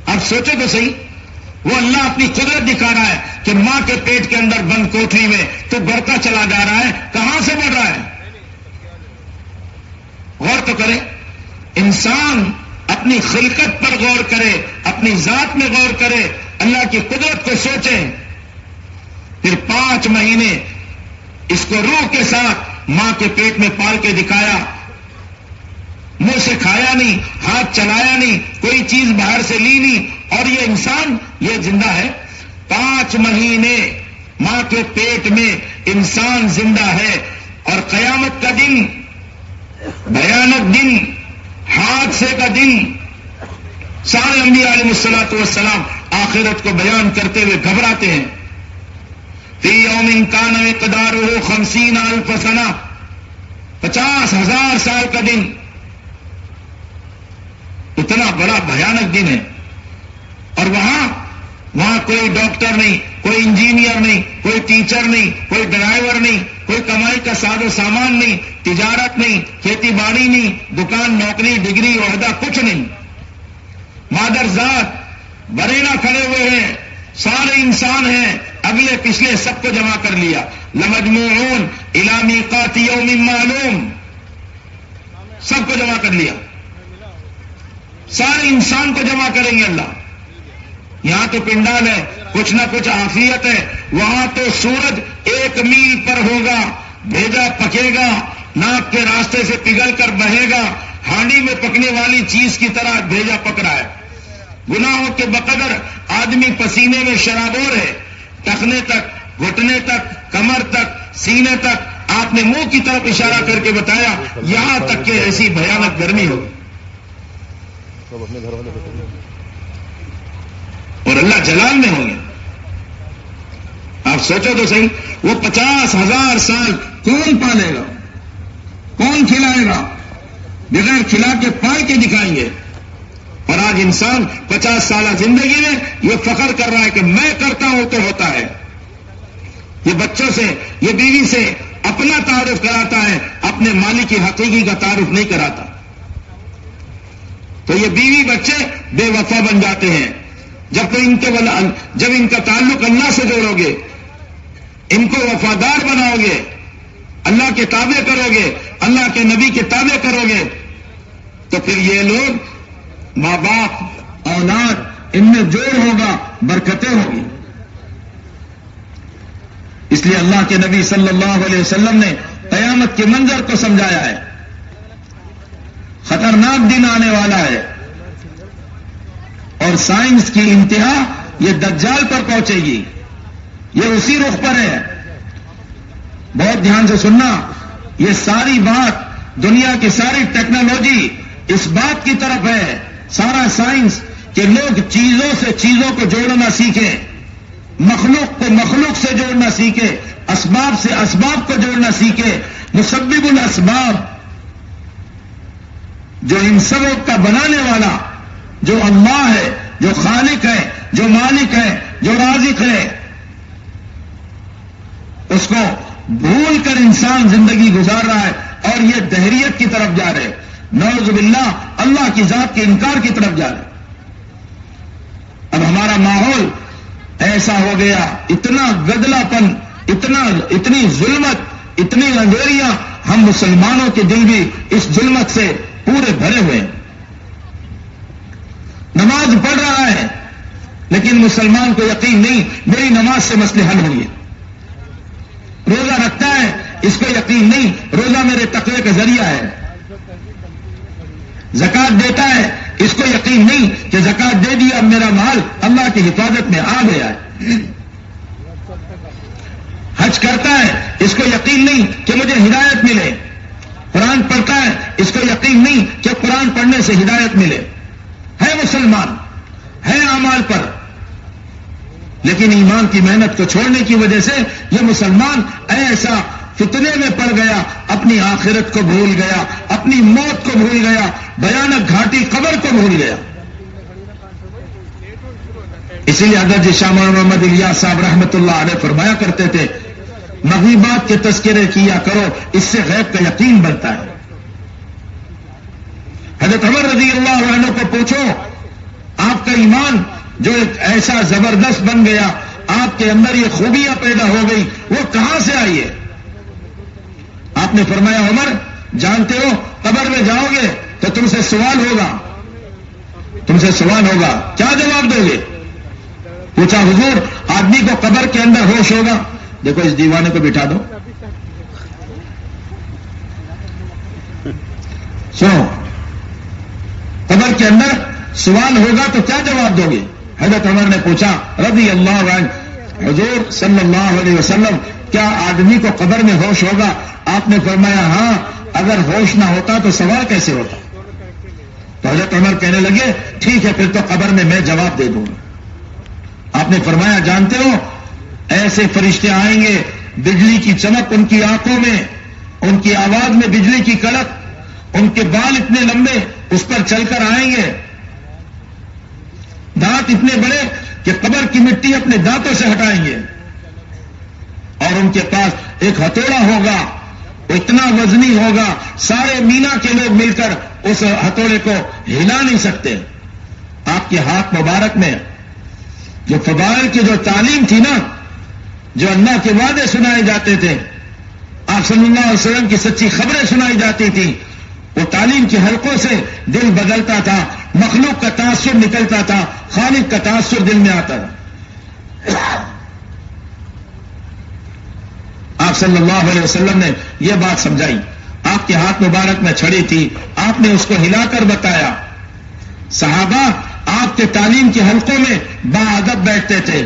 اب سوچو تو صحیح، وہ اللہ اپنی قدرت دکھا رہا ہے کہ ماں کے پیٹ کے اندر بند کوٹری میں تو بڑھتا چلا جا رہا ہے. کہاں سے بڑھ رہا ہے؟ غور تو کرے. انسان اپنی خلقت پر غور کرے، اپنی ذات میں غور کرے، اللہ کی قدرت کو سوچے. پھر 5 مہینے اس کو روح کے ساتھ ماں کے پیٹ میں پال کے دکھایا. منہ سے کھایا نہیں، ہاتھ چلایا نہیں، کوئی چیز باہر سے لی نہیں، اور یہ انسان یہ زندہ ہے. 5 مہینے ماں کے پیٹ میں انسان زندہ ہے. اور قیامت کا دن، بھیانک دن، حادثے کا دن. سارے انبیاء علیہ الصلوۃ والسلام آخرت کو بیان کرتے ہوئے گھبراتے ہیں. فی یوم کان مقدارہ 50,000 سنہ، 50,000 سال کا دن. اتنا بڑا بھیانک دن ہے. اور وہاں کوئی ڈاکٹر نہیں، کوئی انجینئر نہیں، کوئی ٹیچر نہیں، کوئی ڈرائیور نہیں، کوئی کمائی کا ساز و سامان نہیں، تجارت نہیں، کھیتی باڑی نہیں، دکان، نوکری، ڈگری، عہدہ، کچھ نہیں. مادر ذات برینا کھڑے ہوئے ہیں، سارے انسان ہیں، اگلے پچھلے سب کو جمع کر لیا. لمجموعون الی میقات یوم معلوم، سب کو جمع کر لیا. سارے انسان کو جمع کریں گے اللہ. یہاں تو پنڈال ہے، کچھ نہ کچھ عافیت ہے. وہاں تو سورج 1 میل پر ہوگا، بھیجا پکے گا، ناک کے راستے سے پگھل کر بہے گا، ہانڈی میں پکنے والی چیز کی طرح بھیجا پک رہا ہے. گناہوں کے بقدر آدمی پسینے میں شرابور ہے، ٹخنے تک، گھٹنے تک، کمر تک، سینے تک. آپ نے منہ کی طرف اشارہ کر کے بتایا یہاں تک کہ ایسی بھیانک گرمی ہو. اور اللہ جلال میں ہوں گے. آپ سوچو تو صحیح، وہ 50,000 سال کون پالے گا، کون کھلائے گا؟ بغیر کھلا کے پال کے دکھائیں گے. اور آج انسان 50 سالہ زندگی میں یہ فخر کر رہا ہے کہ میں کرتا ہوں تو ہوتا ہے. یہ بچوں سے، یہ بیوی سے اپنا تعارف کراتا ہے، اپنے مالک کی حقیقی کا تعارف نہیں کراتا. تو یہ بیوی بچے بے وفا بن جاتے ہیں. جب ان کا تعلق اللہ سے جوڑو گے، ان کو وفادار بناؤ گے، اللہ کے تابع کرو گے، اللہ کے نبی کے تابع کرو گے، تو پھر یہ لوگ ماں باپ اولاد ان میں جوڑ ہوگا، برکتیں ہوگی۔ اس لیے اللہ کے نبی صلی اللہ علیہ وسلم نے قیامت کے منظر کو سمجھایا ہے، خطرناک دن آنے والا ہے، اور سائنس کی انتہا یہ دجال پر پہنچے گی، یہ اسی رخ پر ہے۔ بہت دھیان سے سننا، یہ ساری بات، دنیا کی ساری ٹیکنالوجی اس بات کی طرف ہے، سارا سائنس، کہ لوگ چیزوں سے چیزوں کو جوڑنا سیکھیں، مخلوق کو مخلوق سے جوڑنا سیکھے، اسباب سے اسباب کو جوڑنا سیکھے، مسبب الاسباب، جو ان سبب کا بنانے والا جو اللہ ہے، جو خالق ہے، جو مالک ہے، جو رازق ہے، اس کو بھول کر انسان زندگی گزار رہا ہے، اور یہ دہریت کی طرف جا رہے، نعوذ باللہ، اللہ کی ذات کے انکار کی طرف جا رہے۔ اب ہمارا ماحول ایسا ہو گیا، اتنا گدلا پن، اتنی ظلمت، اتنی اندھیریاں، ہم مسلمانوں کے دل بھی اس ظلمت سے پورے بھرے ہوئے ہیں۔ نماز پڑھ رہا ہے لیکن مسلمان کو یقین نہیں میری نماز سے مسئلے حل ہوں گے، روزہ رکھتا ہے اس کو یقین نہیں روزہ میرے تقوی کا ذریعہ ہے، زکات دیتا ہے اس کو یقین نہیں کہ زکات دے دیا اب میرا مال اللہ کی حفاظت میں آ گیا ہے، حج کرتا ہے اس کو یقین نہیں کہ مجھے ہدایت ملے، قرآن پڑھتا ہے اس کو یقین نہیں کہ قرآن پڑھنے سے ہدایت ملے، ہے مسلمان، ہے اعمال پر، لیکن ایمان کی محنت کو چھوڑنے کی وجہ سے یہ مسلمان ایسا فتنے میں پڑ گیا، اپنی آخرت کو بھول گیا، اپنی موت کو بھول گیا، بھیانک گھاٹی قبر کو بھول گیا۔ اسی لیے حضرت شاہ محمد الیاس صاحب رحمۃ اللہ علیہ فرمایا کرتے تھے، مغیبات کے تذکرے کیا کرو، اس سے غیب کا یقین بنتا ہے۔ حضرت عمر رضی اللہ عنہ کو پوچھو، آپ کا ایمان جو ایک ایسا زبردست بن گیا، آپ کے اندر یہ خوبیاں پیدا ہو گئی، وہ کہاں سے آئی ہے؟ آپ نے فرمایا، عمر جانتے ہو قبر میں جاؤ گے تو تم سے سوال ہوگا، تم سے سوال ہوگا، کیا جواب دو گے؟ پوچھا، حضور آدمی کو قبر کے اندر ہوش ہوگا؟ دیکھو اس دیوانے کو بٹھا دو، سنو، قبر کے اندر سوال ہوگا تو کیا جواب دو گے؟ حضرت عمر نے پوچھا رضی اللہ عنہ، حضور صلی اللہ علیہ وسلم کیا آدمی کو قبر میں ہوش ہوگا؟ آپ نے فرمایا ہاں، اگر ہوش نہ ہوتا تو سوال کیسے ہوتا؟ تو حضرت عمر کہنے لگے ٹھیک ہے پھر تو قبر میں جواب دے دوں گا۔ آپ نے فرمایا جانتے ہو ایسے فرشتے آئیں گے، بجلی کی چمک ان کی آنکھوں میں، ان کی آواز میں بجلی کی کڑک، ان کے بال اتنے لمبے اس پر چل کر آئیں گے، دانت اتنے بڑے کہ قبر کی مٹی اپنے دانتوں سے ہٹائیں گے، اور ان کے پاس ایک ہتھوڑا ہوگا، وہ اتنا وزنی ہوگا سارے مینا کے لوگ مل کر اس ہتھوڑے کو ہلا نہیں سکتے۔ آپ کے ہاتھ مبارک میں جو فضائل کی جو تعلیم تھی نا، جو اللہ کے وعدے سنائے جاتے تھے، آپ صلی اللہ علیہ وسلم کی سچی خبریں سنائی جاتی تھی، وہ تعلیم کے حلقوں سے دل بدلتا تھا، مخلوق کا تاثر نکلتا تھا، خالق کا تاثر دل میں آتا تھا۔ آپ صلی اللہ علیہ وسلم نے یہ بات سمجھائی، آپ کے ہاتھ مبارک میں چھڑی تھی، آپ نے اس کو ہلا کر بتایا، صحابہ آپ کے تعلیم کے حلقوں میں باادب بیٹھتے تھے۔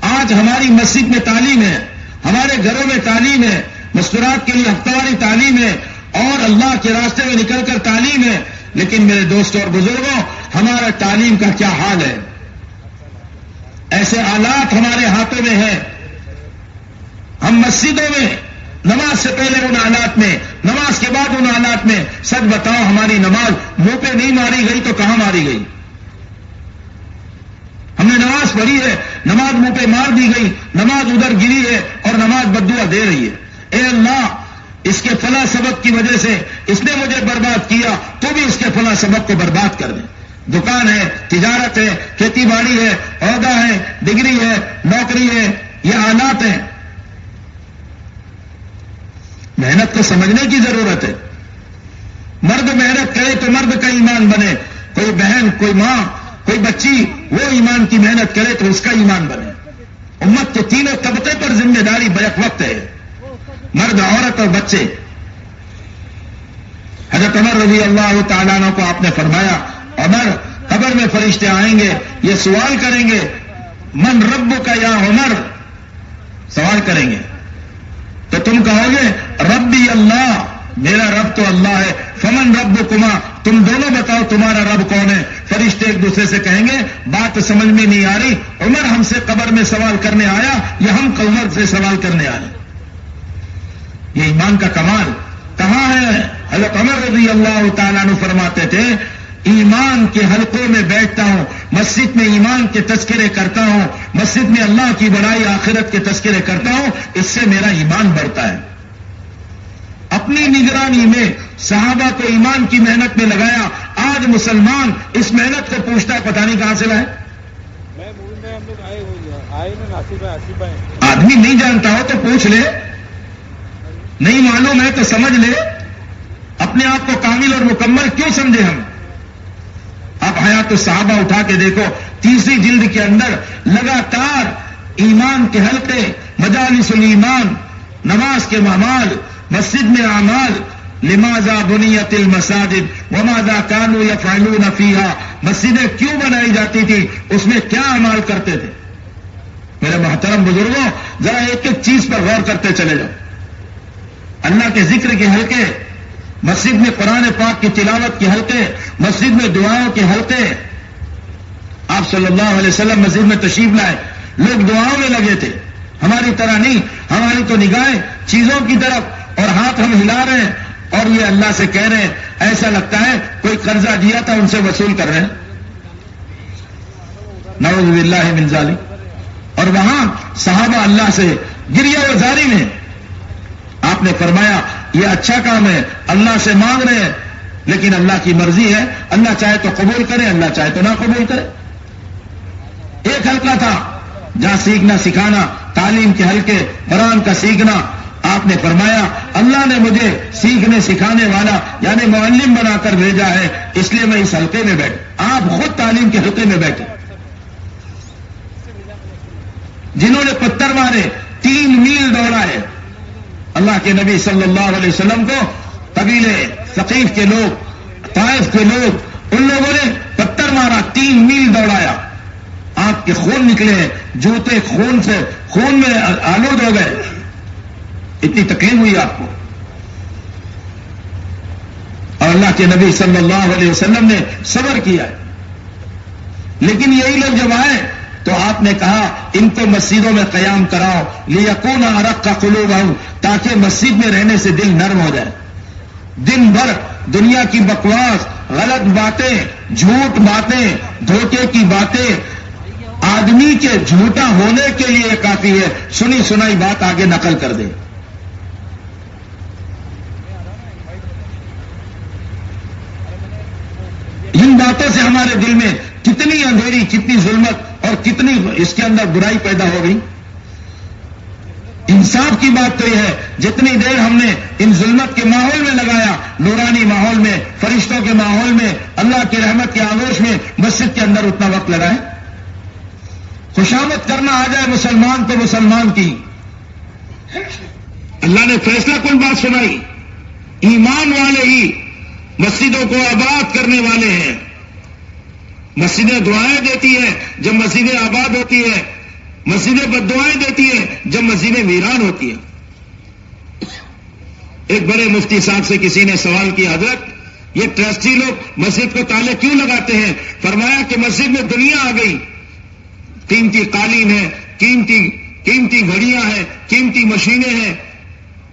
آج ہماری مسجد میں تعلیم ہے، ہمارے گھروں میں تعلیم ہے، مستورات کے لیے ہفتواری تعلیم ہے، اور اللہ کے راستے میں نکل کر تعلیم ہے، لیکن میرے دوستوں اور بزرگوں ہمارا تعلیم کا کیا حال ہے؟ ایسے آلات ہمارے ہاتھوں میں ہیں، ہم مسجدوں میں نماز سے پہلے ان آلات میں، نماز کے بعد ان آلات میں، سچ بتاؤ ہماری نماز منہ پہ نہیں ماری گئی تو کہاں ماری گئی؟ ہم نے نماز پڑھی ہے، نماز منہ پہ مار دی گئی، نماز ادھر گری ہے اور نماز بددعا دے رہی ہے، اے اللہ اس کے فلاں سبب کی وجہ سے اس نے مجھے برباد کیا، تو بھی اس کے فلاں سبب کو برباد کر دے۔ دکان ہے، تجارت ہے، کھیتی باڑی ہے، عہدہ ہے، ڈگری ہے، نوکری ہے، یہ آلات ہیں. محنت کو سمجھنے کی ضرورت ہے. مرد محنت کرے تو مرد کا ایمان بنے. کوئی بہن، کوئی ماں، کوئی بچی وہ ایمان کی محنت کرے تو اس کا ایمان بنے. امت کے تینوں طبقے پر ذمہ داری بیک وقت ہے، مرد، عورت اور بچے. حضرت عمر رضی اللہ تعالیٰ عنہ کو آپ نے فرمایا، عمر، قبر میں فرشتے آئیں گے، یہ سوال کریں گے، من ربک یا عمر، سوال کریں گے تو تم کہو گے ربی اللہ، میرا رب تو اللہ ہے. فمن ربکما، تم دونوں بتاؤ تمہارا رب کون ہے. فرشتے ایک دوسرے سے کہیں گے بات سمجھ میں نہیں آ رہی، عمر ہم سے قبر میں سوال کرنے آیا یا ہم عمر سے سوال کرنے آئے. یہ ایمان کا کمال کہاں ہے؟ حضرت عمر رضی اللہ تعالیٰ عنہ فرماتے تھے، ایمان کے حلقوں میں بیٹھتا ہوں، مسجد میں ایمان کے تذکرے کرتا ہوں، مسجد میں اللہ کی بڑائی آخرت کے تذکرے کرتا ہوں، اس سے میرا ایمان بڑھتا ہے. اپنی نگرانی میں صحابہ کو ایمان کی محنت میں لگایا. آج مسلمان اس محنت کو پوچھتا ہے پتہ نہیں کہاں سے لائے. آدمی نہیں جانتا ہو تو پوچھ لے، نہیں معلوم ہے تو سمجھ لے. اپنے آپ کو کامل اور مکمل کیوں سمجھے ہم؟ آپ حیات الصحابہ اٹھا کے دیکھو، تیسری جلد کے اندر لگاتار ایمان کے حلقے، مجالس الایمان، نماز کے اعمال، مسجد میں اعمال، لماذا بنیت المساجد وماذا كانوا يفعلون فيها، مسجدیں کیوں بنائی جاتی تھی، اس میں کیا اعمال کرتے تھے. میرے محترم بزرگوں، ذرا ایک ایک چیز پر غور کرتے چلے جاؤ. اللہ کے ذکر کے حلقے، مسجد میں قرآن پاک کی تلاوت کے حلقے، مسجد میں دعاؤں کے حلقے. آپ صلی اللہ علیہ وسلم مسجد میں تشریف لائے، لوگ دعاؤں میں لگے تھے. ہماری طرح نہیں، ہماری تو نگاہیں چیزوں کی طرف اور ہاتھ ہم ہلا رہے ہیں اور یہ اللہ سے کہہ رہے ہیں. ایسا لگتا ہے کوئی قرضہ دیا تھا ان سے وصول کر رہے ہیں. نعوذ باللہ من ذالک. اور وہاں صحابہ اللہ سے گریہ و زاری میں آپ نے فرمایا یہ اچھا کام ہے، اللہ سے مانگ رہے ہیں، لیکن اللہ کی مرضی ہے، اللہ چاہے تو قبول کرے، اللہ چاہے تو نہ قبول کرے. ایک حلقہ تھا جہاں سیکھنا سکھانا، تعلیم کے حلقے، قرآن کا سیکھنا. آپ نے فرمایا اللہ نے مجھے سیکھنے سکھانے والا یعنی معلم بنا کر بھیجا ہے، اس لیے میں اس حلقے میں بیٹھ. آپ خود تعلیم کے حلقے میں بیٹھے. جنہوں نے پتھر مارے، 3 میل دوڑائے، اللہ کے نبی صلی اللہ علیہ وسلم کو قبیلے ثقیف کے لوگ، طائف کے لوگ، ان لوگوں نے پتھر مارا، 3 میل دوڑایا. آنکھ کے خون نکلے، جوتے خون میں آلود ہو گئے. اتنی تکلیف ہوئی آپ کو. اور اللہ کے نبی صلی اللہ علیہ وسلم نے صبر کیا ہے. لیکن یہی لوگ جب آئے تو آپ نے کہا ان کو مسجدوں میں قیام کراؤ، لیکون ارق قلوبہم، تاکہ مسجد میں رہنے سے دل نرم ہو جائے. دن بھر دنیا کی بکواس، غلط باتیں، جھوٹ باتیں، دھوکے کی باتیں، آدمی کے جھوٹا ہونے کے لیے کافی ہے سنی سنائی بات آگے نقل کر دے. ان باتوں سے ہمارے دل میں کتنی اندھیری، کتنی ظلمت اور کتنی اس کے اندر برائی پیدا ہو گئی. انصاف کی بات تو یہ ہے جتنی دیر ہم نے ان ظلمت کے ماحول میں لگایا، نورانی ماحول میں، فرشتوں کے ماحول میں، اللہ کی رحمت کے آغوش میں، مسجد کے اندر اتنا وقت لگائے. خوشامد کرنا آ جائے مسلمان تو مسلمان کی. اللہ نے فیصلہ کن بات سنائی، ایمان والے ہی مسجدوں کو آباد کرنے والے ہیں. مسجدیں دعائیں دیتی ہیں جب مسجدیں آباد ہوتی ہیں، مسجدیں بددعائیں دیتی ہیں جب مسجدیں ویران ہوتی ہیں. ایک بڑے مفتی صاحب سے کسی نے سوال کیا، حضرت یہ ٹرسٹی لوگ مسجد کو تالے کیوں لگاتے ہیں؟ فرمایا کہ مسجد میں دنیا آ گئی، قیمتی قالین ہے، قیمتی گھڑیاں ہیں، قیمتی مشینیں ہیں،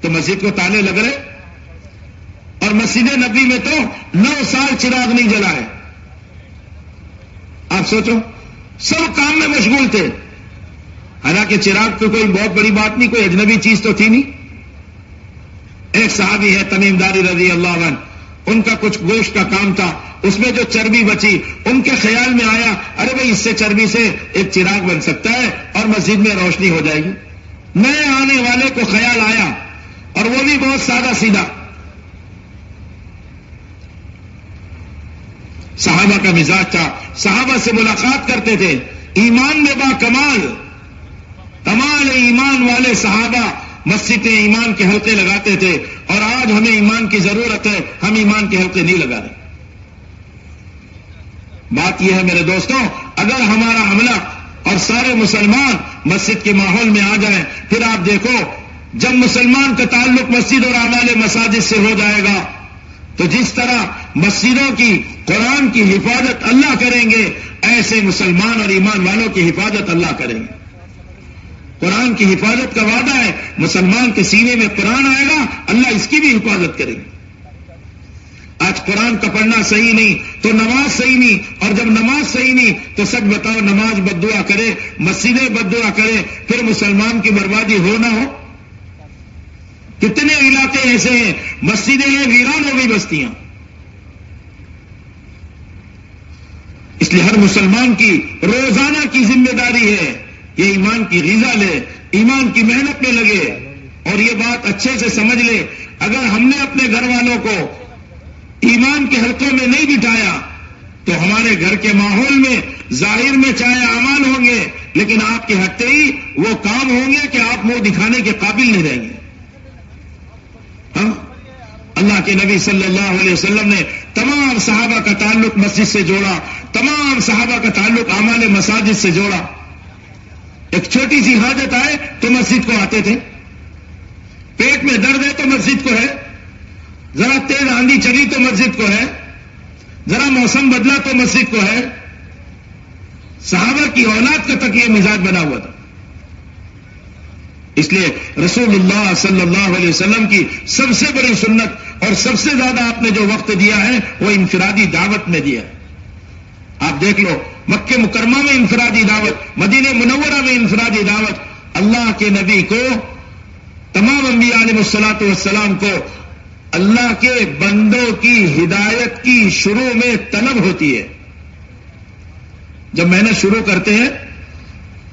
تو مسجد کو تالے لگ رہے. اور مسجد نبی میں تو 9 سال چراغ نہیں جلا ہے. آپ سوچو، سب کام میں مشغول تھے. حالانکہ چراغ تو کوئی بہت بڑی بات نہیں، کوئی اجنبی چیز تو تھی نہیں. ایک صحابی ہے تمیم داری رضی اللہ عنہ، ان کا کچھ گوشت کا کام تھا، اس میں جو چربی بچی، ان کے خیال میں آیا ارے بھائی اس سے چربی سے ایک چراغ بن سکتا ہے اور مسجد میں روشنی ہو جائے گی. نئے آنے والے کو خیال آیا، اور وہ بھی بہت سادہ سیدھا. صحابہ کا مزاج تھا، صحابہ سے ملاقات کرتے تھے، ایمان میں با کمال ایمان والے صحابہ مسجد ایمان کے حلقے لگاتے تھے. اور آج ہمیں ایمان کی ضرورت ہے، ہم ایمان کے حلقے نہیں لگا رہے. بات یہ ہے میرے دوستوں، اگر ہمارا عملہ اور سارے مسلمان مسجد کے ماحول میں آ جائیں، پھر آپ دیکھو جب مسلمان کا تعلق مسجد اور اعمال مساجد سے ہو جائے گا تو جس طرح مسجدوں کی قرآن کی حفاظت اللہ کریں گے، ایسے مسلمان اور ایمان والوں کی حفاظت اللہ کریں گے. قرآن کی حفاظت کا وعدہ ہے، مسلمان کے سینے میں قرآن آئے گا، اللہ اس کی بھی حفاظت کرے گا. آج قرآن کا پڑھنا صحیح نہیں تو نماز صحیح نہیں، اور جب نماز صحیح نہیں تو سچ بتاؤ نماز بد دعا کرے، مسجدیں بد دعا کرے، پھر مسلمان کی بربادی ہو نہ ہو. کتنے علاقے ایسے ہیں مسجدیں ہیں ویران ہو گئی بستیاں. اس لیے ہر مسلمان کی روزانہ کی ذمہ داری ہے یہ ایمان کی غذا لے، ایمان کی محنت میں لگے. اور یہ بات اچھے سے سمجھ لے، اگر ہم نے اپنے گھر والوں کو ایمان کے حلقوں میں نہیں بٹھایا تو ہمارے گھر کے ماحول میں ظاہر میں چاہے اعمال ہوں گے، لیکن آپ کے ہٹتے ہی وہ کام ہوں گے کہ آپ منہ دکھانے کے قابل نہیں رہیں گے. اللہ کے نبی صلی اللہ علیہ وسلم نے تمام صحابہ کا تعلق مسجد سے جوڑا، تمام صحابہ کا تعلق اعمال مساجد سے جوڑا. ایک چھوٹی سی حاجت آئے تو مسجد کو آتے تھے، پیٹ میں درد ہے تو مسجد کو ہے، ذرا تیز آندھی چلی تو مسجد کو ہے، ذرا موسم بدلا تو مسجد کو ہے. صحابہ کی اولاد کا تک یہ مزاج بنا ہوا تھا. اس لیے رسول اللہ صلی اللہ علیہ وسلم کی سب سے بڑی سنت اور سب سے زیادہ آپ نے جو وقت دیا ہے وہ انفرادی دعوت میں دیا ہے. آپ دیکھ لو مکہ مکرمہ میں انفرادی دعوت، مدینہ منورہ میں انفرادی دعوت. اللہ کے نبی کو، تمام انبیاء علیہ الصلوۃ والسلام کو اللہ کے بندوں کی ہدایت کی شروع میں طلب ہوتی ہے. جب محنت شروع کرتے ہیں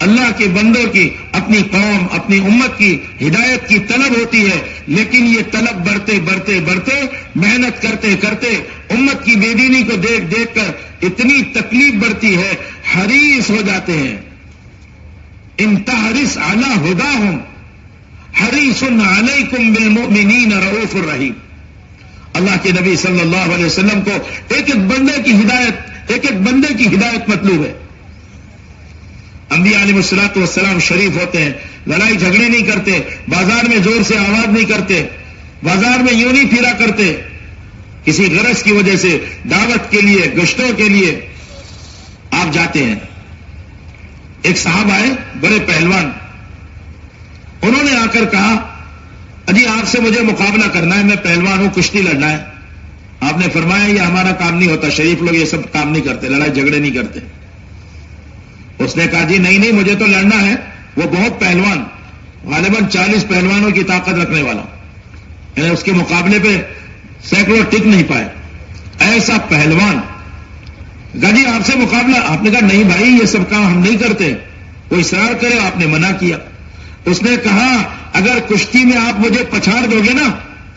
اللہ کے بندوں کی، اپنی قوم اپنی امت کی ہدایت کی طلب ہوتی ہے، لیکن یہ طلب بڑھتے بڑھتے بڑھتے محنت کرتے کرتے امت کی بے دینی کو دیکھ دیکھ کر اتنی تکلیف بڑھتی ہے، حریص ہو جاتے ہیں. ان تحرص علی ہداہم حریص علیکم بالمؤمنین رؤوف الرحیم. اللہ کے نبی صلی اللہ علیہ وسلم کو ایک ایک بندے کی ہدایت، ایک ایک بندے کی ہدایت مطلوب ہے. انبیاء علیہ الصلوۃ والسلام شریف ہوتے ہیں، لڑائی جھگڑے نہیں کرتے، بازار میں زور سے آواز نہیں کرتے، بازار میں یوں نہیں پھرا کرتے. کسی غرض کی وجہ سے دعوت کے لیے، گشتوں کے لیے آپ جاتے ہیں. ایک صاحب آئے بڑے پہلوان، انہوں نے آ کر کہا اجی آپ سے مجھے مقابلہ کرنا ہے، میں پہلوان ہوں، کشتی لڑنا ہے. آپ نے فرمایا یہ ہمارا کام نہیں ہوتا، شریف لوگ یہ سب کام نہیں کرتے، لڑائی جھگڑے نہیں کرتے. اس نے کہا جی نہیں مجھے تو لڑنا ہے. وہ بہت پہلوان، غالباً 40 پہلوانوں کی طاقت رکھنے والا، یعنی اس کے مقابلے پہ سینکڑوں ٹک نہیں پائے، ایسا پہلوان. کہا جی آپ سے مقابلہ. آپ نے کہا نہیں بھائی یہ سب کام ہم نہیں کرتے. وہ اصرار کرے، آپ نے منع کیا. اس نے کہا اگر کشتی میں آپ مجھے پچھاڑ دو گے نا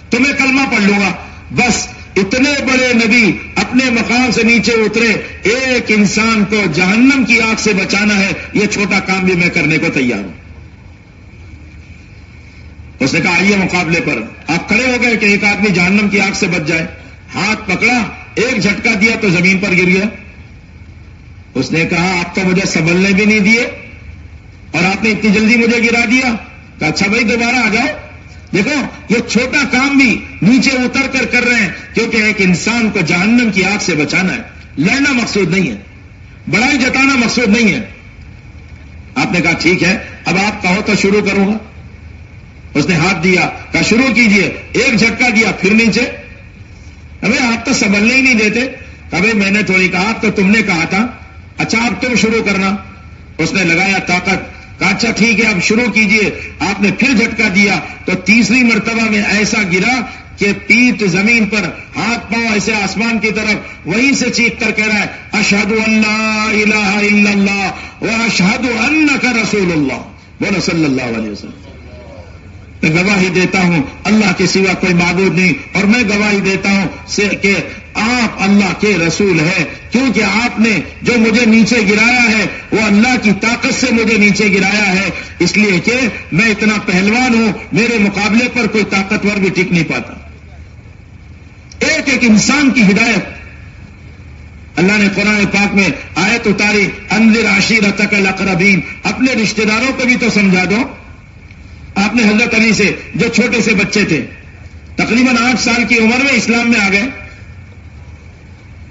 تو میں کلمہ پڑھ لوں گا. بس اتنے بڑے نبی اپنے مقام سے نیچے اترے، ایک انسان کو جہنم کی آگ سے بچانا ہے، یہ چھوٹا کام بھی میں کرنے کو تیار ہوں. اس نے کہا آئیے مقابلے پر. آپ کھڑے ہو گئے کہ ایک آدمی جہنم کی آگ سے بچ جائے. ہاتھ پکڑا، ایک جھٹکا دیا تو زمین پر گر گیا. اس نے کہا آپ تو مجھے سنبھلنے بھی نہیں دیے اور آپ نے اتنی جلدی مجھے گرا دیا. کہا اچھا بھائی دوبارہ آ جاؤ. دیکھو یہ چھوٹا کام بھی نیچے اتر کر رہے ہیں، کیونکہ ایک انسان کو جہنم کی آگ سے بچانا ہے. لڑنا مقصود نہیں ہے، بڑائی جتانا مقصود نہیں ہے. آپ نے کہا ٹھیک ہے اب آپ کہو تو شروع کروں گا. اس نے ہاتھ دیا، کہا شروع کیجئے. ایک جھٹکا دیا، پھر نیچے. ابھی آپ تو سنبھلنے ہی نہیں دیتے. کبھی میں نے تھوڑی کہا تو تم نے کہا تھا، اچھا اب تم شروع کرنا. اس نے لگایا طاقت، کہا اچھا ٹھیک ہے اب شروع کیجئے. آپ نے پھر جھٹکا دیا تو تیسری مرتبہ میں ایسا گرا کہ پیٹھ زمین پر، ہاتھ پاؤں ایسے آسمان کی طرف، وہیں سے چیخ کر کہہ رہا ہے اشہد ان لا الہ الا اللہ و اشہد انک رسول اللہ، بولو صلی اللہ علیہ وسلم۔ میں گواہی دیتا ہوں اللہ کے سوا کوئی معبود نہیں، اور میں گواہی دیتا ہوں کہ آپ اللہ کے رسول ہیں، کیونکہ آپ نے جو مجھے نیچے گرایا ہے وہ اللہ کی طاقت سے مجھے نیچے گرایا ہے، اس لیے کہ میں اتنا پہلوان ہوں، میرے مقابلے پر کوئی طاقتور بھی ٹک نہیں پاتا۔ ایک ایک انسان کی ہدایت اللہ نے قرآن پاک میں آیت اتاری، انذر عشیرتک الاقربین، اپنے رشتہ داروں کو بھی تو سمجھا دو۔ آپ نے حضرت علی سے، جو چھوٹے سے بچے تھے، تقریباً 8 سال کی عمر میں اسلام میں آ گئے،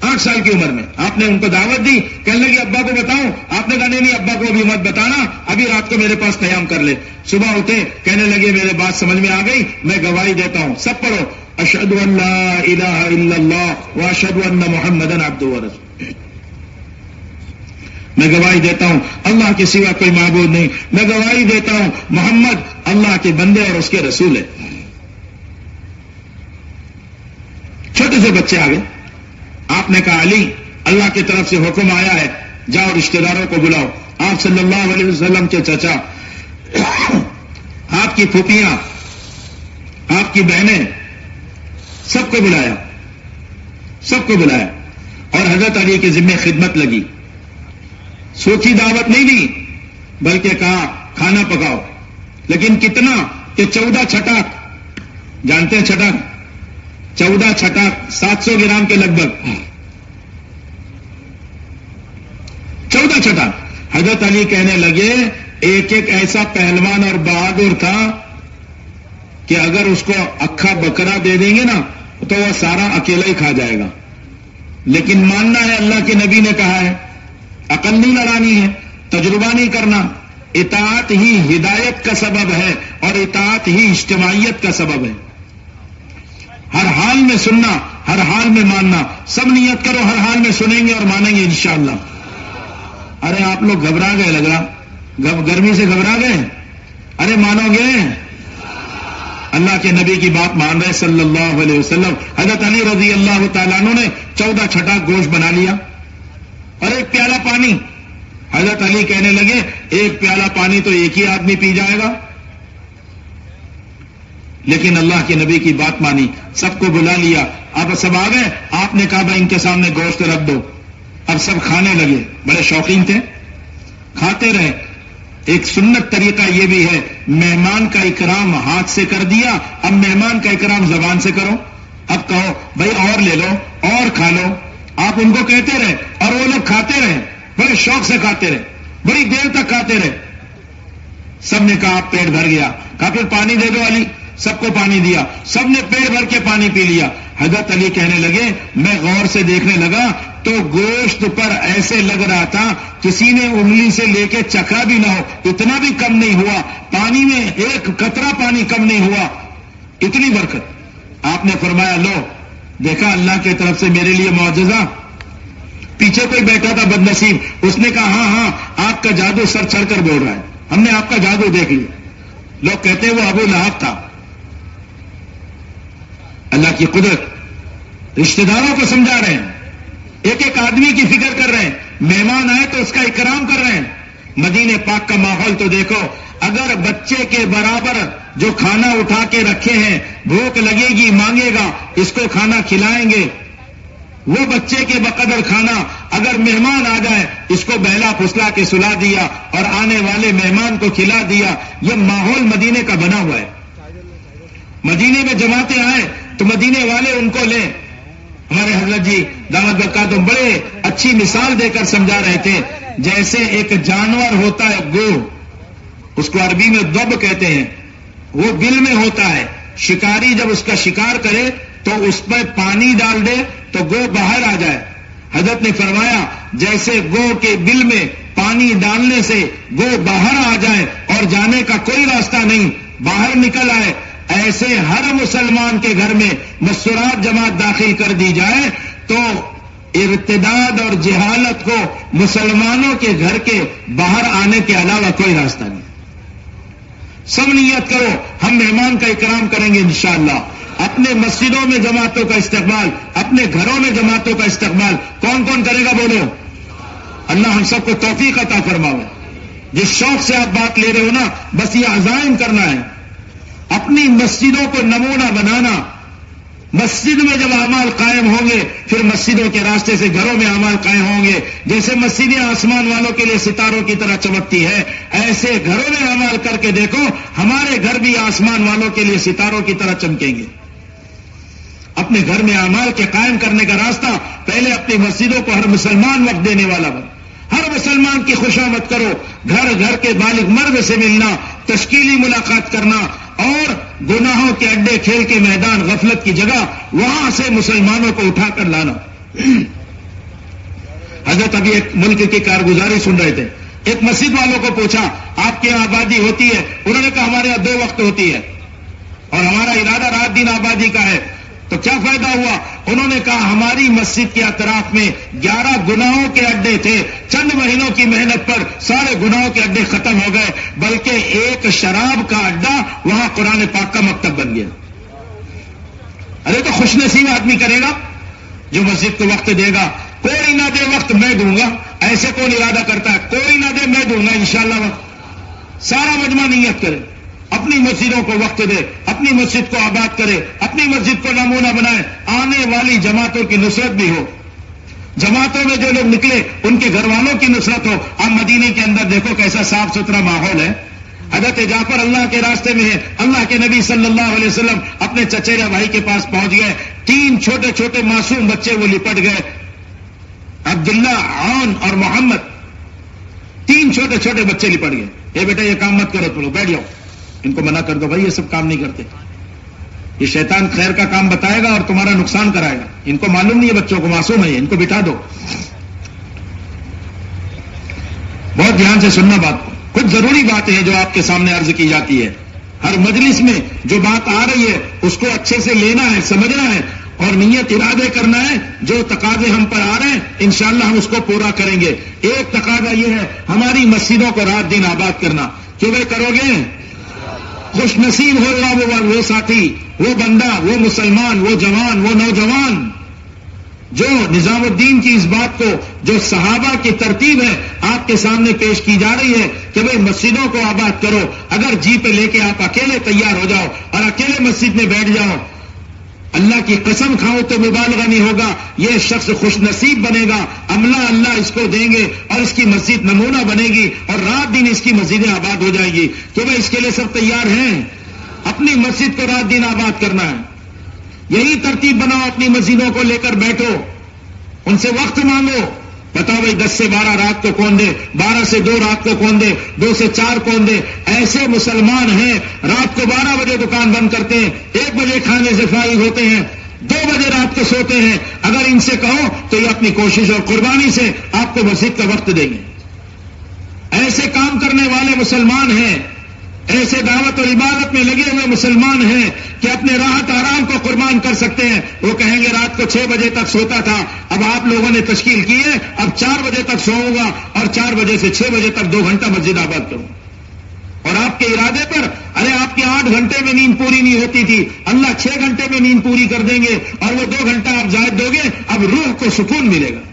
8 سال کی عمر میں آپ نے ان کو دعوت دی، کہنے لگے ابا کو بتاؤں، آپ نے کہا نہیں ابا کو ابھی مت بتانا، ابھی رات کو میرے پاس قیام کر لے۔ صبح اٹھے، کہنے لگے میرے بات سمجھ میں آ گئی، میں گواہی دیتا ہوں، سب پڑھو اشہد ان لا الہ الا اللہ و اشہد ان محمدن عبدہ ورسولہ، میں گواہی دیتا ہوں اللہ کے سوا کوئی معبود نہیں، میں گواہی دیتا ہوں محمد اللہ کے بندے اور اس کے رسول ہے۔ چھوٹے سے بچے آ گئے، آپ نے کہا علی اللہ کی طرف سے حکم آیا ہے، جاؤ رشتہ داروں کو بلاؤ۔ آپ صلی اللہ علیہ وسلم کے چچا، آپ کی پھوپھیاں، آپ کی بہنیں، سب کو بلایا، سب کو بلایا، اور حضرت علی کے ذمہ خدمت لگی۔ سوچی دعوت نہیں دی، بلکہ کہا کھانا پکاؤ، لیکن کتنا کہ 14 چھٹاک، جانتے ہیں چھٹاک؟ 14 چھٹاک 700 گرام کے لگ بھگ، 14 چھٹاک۔ حضرت علی کہنے لگے ایک ایک ایسا پہلوان اور بہادر تھا کہ اگر اس کو اکھا بکرا دے دیں گے نا تو وہ سارا اکیلا ہی کھا جائے گا، لیکن ماننا ہے اللہ کے نبی نے کہا ہے، عقل نہیں لڑانی ہے، تجربہ نہیں کرنا، اطاعت ہی ہدایت کا سبب ہے اور اطاعت ہی اجتماعیت کا سبب ہے۔ ہر حال میں سننا، ہر حال میں ماننا، سب نیت کرو ہر حال میں سنیں گے اور مانیں گے انشاءاللہ۔ ارے آپ لوگ گھبرا گئے لگ رہا، گرمی سے گھبرا گئے؟ ارے مانو گے؟ اللہ کے نبی کی بات مان رہے صلی اللہ علیہ وسلم۔ حضرت علی رضی اللہ تعالیٰ عنہ نے 14 چھٹاک گوشت بنا لیا اور ایک پیالہ پانی۔ حضرت علی کہنے لگے ایک پیالہ پانی تو ایک ہی آدمی پی جائے گا، لیکن اللہ کے نبی کی بات مانی، سب کو بلا لیا۔ اب سب آ گئے، آپ نے کہا بھائی ان کے سامنے گوشت رکھ دو۔ اب سب کھانے لگے، بڑے شوقین تھے، کھاتے رہے۔ ایک سنت طریقہ یہ بھی ہے، مہمان کا اکرام ہاتھ سے کر دیا، اب مہمان کا اکرام زبان سے کرو۔ اب کہو بھائی اور لے لو اور کھا لو، آپ ان کو کہتے رہے اور وہ لوگ کھاتے رہے، بڑے شوق سے کھاتے رہے، بڑی دیر تک کھاتے رہے۔ سب نے کہا پیٹ بھر گیا، کہا پھر پانی دے دو علی، سب کو پانی دیا، سب نے پیٹ بھر کے پانی پی لیا۔ حضرت علی کہنے لگے میں غور سے دیکھنے لگا تو گوشت پر ایسے لگ رہا تھا کسی نے انگلی سے لے کے چکھا بھی نہ ہو، اتنا بھی کم نہیں ہوا، پانی میں ایک قطرہ پانی کم نہیں ہوا، اتنی برکت۔ آپ نے فرمایا لو دیکھا اللہ کی طرف سے میرے لیے معجزہ۔ پیچھے کوئی بیٹھا تھا بد نصیب، اس نے کہا ہاں ہاں آپ کا جادو سر چڑھ کر بول رہا ہے، ہم نے آپ کا جادو دیکھ لیا۔ لوگ کہتے ہیں وہ ابو لہب تھا۔ اللہ کی قدرت، رشتہ داروں کو سمجھا رہے ہیں، ایک ایک آدمی کی فکر کر رہے ہیں، مہمان آئے تو اس کا اکرام کر رہے ہیں۔ مدینے پاک کا ماحول تو دیکھو، اگر بچے کے برابر جو کھانا اٹھا کے رکھے ہیں، بھوک لگے گی مانگے گا، اس کو کھانا کھلائیں گے، وہ بچے کے بقدر کھانا، اگر مہمان آ جائے اس کو بہلا پھسلا کے سلا دیا اور آنے والے مہمان کو کھلا دیا۔ یہ ماحول مدینے کا بنا ہوا ہے۔ مدینے میں جماعتیں آئے تو مدینے والے ان کو لیں۔ ہمارے حضرت جی دامت برکاتہم بڑے اچھی مثال دے کر سمجھا رہے تھے، جیسے ایک جانور ہوتا ہے گو، اس کو عربی میں دب کہتے ہیں، وہ بل میں ہوتا ہے، شکاری جب اس کا شکار کرے تو اس پر پانی ڈال دے تو گو باہر آ جائے۔ حضرت نے فرمایا جیسے گو کے بل میں پانی ڈالنے سے گو باہر آ جائے اور جانے کا کوئی راستہ نہیں، باہر نکل آئے، ایسے ہر مسلمان کے گھر میں مسرات جماعت داخل کر دی جائے تو ارتداد اور جہالت کو مسلمانوں کے گھر کے باہر آنے کے علاوہ کوئی راستہ نہیں۔ سب نیت کرو ہم مہمان کا اکرام کریں گے انشاءاللہ، اپنے مسجدوں میں جماعتوں کا استقبال، اپنے گھروں میں جماعتوں کا استقبال کون کون کرے گا بولو؟ اللہ ہم سب کو توفیق عطا فرماؤ. جس شوق سے آپ بات لے رہے ہو نا، بس یہ عزائم کرنا ہے، اپنی مسجدوں کو نمونہ بنانا. مسجد میں جب اعمال قائم ہوں گے پھر مسجدوں کے راستے سے گھروں میں اعمال قائم ہوں گے. جیسے مسجدیں آسمان والوں کے لیے ستاروں کی طرح چمکتی ہے، ایسے گھروں میں اعمال کر کے دیکھو، ہمارے گھر بھی آسمان والوں کے لیے ستاروں کی طرح چمکیں گے. اپنے گھر میں اعمال کے قائم کرنے کا راستہ، پہلے اپنی مسجدوں کو ہر مسلمان وقت دینے والا بن، ہر مسلمان کی خوشامد کرو. گھر گھر کے بالغ مرد سے ملنا، تشکیلی ملاقات کرنا، اور گناہوں کے اڈے، کھیل کے میدان، غفلت کی جگہ، وہاں سے مسلمانوں کو اٹھا کر لانا. حضرت ابھی ایک ملک کی کارگزاری سن رہے تھے، ایک مسجد والوں کو پوچھا آپ کے یہاں آبادی ہوتی ہے؟ انہوں نے کہا ہمارے یہاں 2 وقت ہوتی ہے اور ہمارا ارادہ رات دن آبادی کا ہے. تو کیا فائدہ ہوا؟ انہوں نے کہا ہماری مسجد کے اطراف میں 11 گناہوں کے اڈے تھے، چند مہینوں کی محنت پر سارے گناہوں کے اڈے ختم ہو گئے، بلکہ ایک شراب کا اڈا وہاں قرآن پاک کا مکتب بن گیا. ارے تو خوش نصیب آدمی کرے گا جو مسجد کو وقت دے گا. کوئی نہ دے وقت میں دوں گا، ایسے کون ارادہ کرتا ہے؟ کوئی نہ دے میں دوں گا انشاءاللہ وقت. سارا مجمع نیت کرے، اپنی مسجدوں کو وقت دے، اپنی مسجد کو آباد کرے، اپنی مسجد کو نمونہ بنائے. آنے والی جماعتوں کی نصرت بھی ہو، جماعتوں میں جو لوگ نکلے ان کے گھر والوں کی نصرت ہو. آپ مدینے کے اندر دیکھو کیسا صاف ستھرا ماحول ہے. حضرت جعفر اللہ کے راستے میں ہے، اللہ کے نبی صلی اللہ علیہ وسلم اپنے چچیرے بھائی کے پاس پہنچ گئے. 3 چھوٹے چھوٹے معصوم بچے وہ لپٹ گئے، عبداللہ، عون اور محمد. 3 چھوٹے چھوٹے بچے لپٹ گئے. اے بیٹا یہ کام مت کرو، تم لوگ بیٹھ جاؤ. ان کو منع کر دو، بھائی یہ سب کام نہیں کرتے، یہ شیطان خیر کا کام بتائے گا اور تمہارا نقصان کرائے گا. ان کو معلوم نہیں ہے، بچوں کو معصوم ہے، ان کو بٹھا دو. بہت دھیان سے سننا بات کو، کچھ ضروری باتیں ہیں جو آپ کے سامنے عرض کی جاتی ہے. ہر مجلس میں جو بات آ رہی ہے اس کو اچھے سے لینا ہے، سمجھنا ہے اور نیت ارادے کرنا ہے. جو تقاضے ہم پر آ رہے ہیں انشاءاللہ ہم اس کو پورا کریں گے. ایک تقاضا یہ ہے ہماری مسجدوں کو رات دن آباد کرنا. کیوں بھائی کرو گے؟ خوش نصیب ہوگا وہ ساتھی، وہ بندہ، وہ مسلمان، وہ جوان، وہ نوجوان جو نظام الدین کی اس بات کو، جو صحابہ کی ترتیب ہے آپ کے سامنے پیش کی جا رہی ہے کہ بھئی مسجدوں کو آباد کرو. اگر جی پہ لے کے آپ اکیلے تیار ہو جاؤ اور اکیلے مسجد میں بیٹھ جاؤ، اللہ کی قسم کھاؤ تو مبالغہ نہیں ہوگا، یہ شخص خوش نصیب بنے گا. عملہ اللہ اس کو دیں گے اور اس کی مسجد نمونہ بنے گی اور رات دن اس کی مسجدیں آباد ہو جائیں گی. تو بھائی اس کے لیے سب تیار ہیں؟ اپنی مسجد کو رات دن آباد کرنا ہے. یہی ترتیب بناؤ، اپنی مسجدوں کو لے کر بیٹھو، ان سے وقت مانگو. بتاؤ بھائی 10 سے 12 رات کو کون دے، 12 سے 2 رات کو کون دے، 2 سے 4 کون دے. ایسے مسلمان ہیں رات کو 12 بجے دکان بند کرتے ہیں، 1 بجے کھانے سے فارغ ہوتے ہیں، 2 بجے رات کو سوتے ہیں. اگر ان سے کہو تو یہ اپنی کوشش اور قربانی سے آپ کو مسجد کا وقت دیں گے. ایسے کام کرنے والے مسلمان ہیں، ایسے دعوت اور عبادت میں لگے ہوئے مسلمان ہیں کہ اپنے راحت آرام کو قربان کر سکتے ہیں. وہ کہیں گے رات کو 6 بجے تک سوتا تھا، اب آپ لوگوں نے تشکیل کی ہے، اب 4 بجے تک سوؤں گا اور 4 بجے سے 6 بجے تک 2 گھنٹہ مسجد آباد کروں. اور آپ کے ارادے پر، ارے آپ کے 8 گھنٹے میں نیند پوری نہیں ہوتی تھی، اللہ 6 گھنٹے میں نیند پوری کر دیں گے اور وہ 2 گھنٹہ آپ زائد دو گے، اب روح کو سکون ملے گا.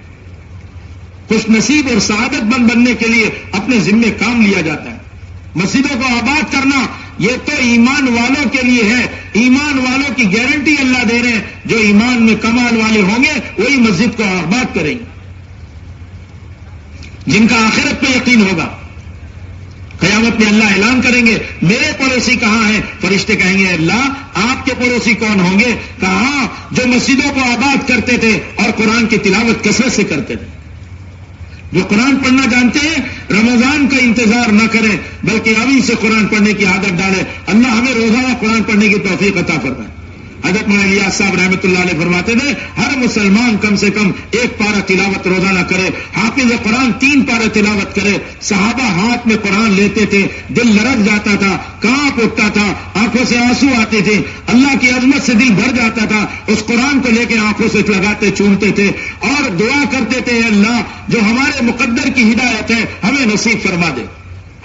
خوش نصیب اور سعادت مند بننے کے لیے اپنے ذمے کام لیا جاتا ہے. مسجدوں کو آباد کرنا یہ تو ایمان والوں کے لیے ہے. ایمان والوں کی گارنٹی اللہ دے رہے ہیں، جو ایمان میں کمال والے ہوں گے وہی مسجد کو آباد کریں گے. جن کا آخرت پہ یقین ہوگا، قیامت میں اللہ اعلان کریں گے میرے پڑوسی کہاں ہیں؟ فرشتے کہیں گے اللہ آپ کے پڑوسی کون ہوں گے؟ کہاں؟ جو مسجدوں کو آباد کرتے تھے اور قرآن کی تلاوت کثرت سے کرتے تھے. جو قرآن پڑھنا جانتے ہیں رمضان کا انتظار نہ کریں بلکہ ابھی سے قرآن پڑھنے کی عادت ڈالیں. اللہ ہمیں روزانہ قرآن پڑھنے کی توفیق عطا فرمائے. حضرت مولانا الیاس صاحب رحمۃ اللہ علیہ فرماتے تھے ہر مسلمان کم سے کم 1 پارہ تلاوت روزانہ کرے. حافظ قرآن 3 پارہ تلاوت کرے. صحابہ ہاتھ میں قرآن لیتے تھے، دل لرز جاتا تھا، کانپ اٹھتا تھا، آنکھوں سے آنسو آتے تھے، اللہ کی عظمت سے دل بھر جاتا تھا. اس قرآن کو لے کے آنکھوں سے لگاتے چومتے تھے اور دعا کرتے تھے اللہ جو ہمارے مقدر کی ہدایت ہے ہمیں نصیب فرما دے.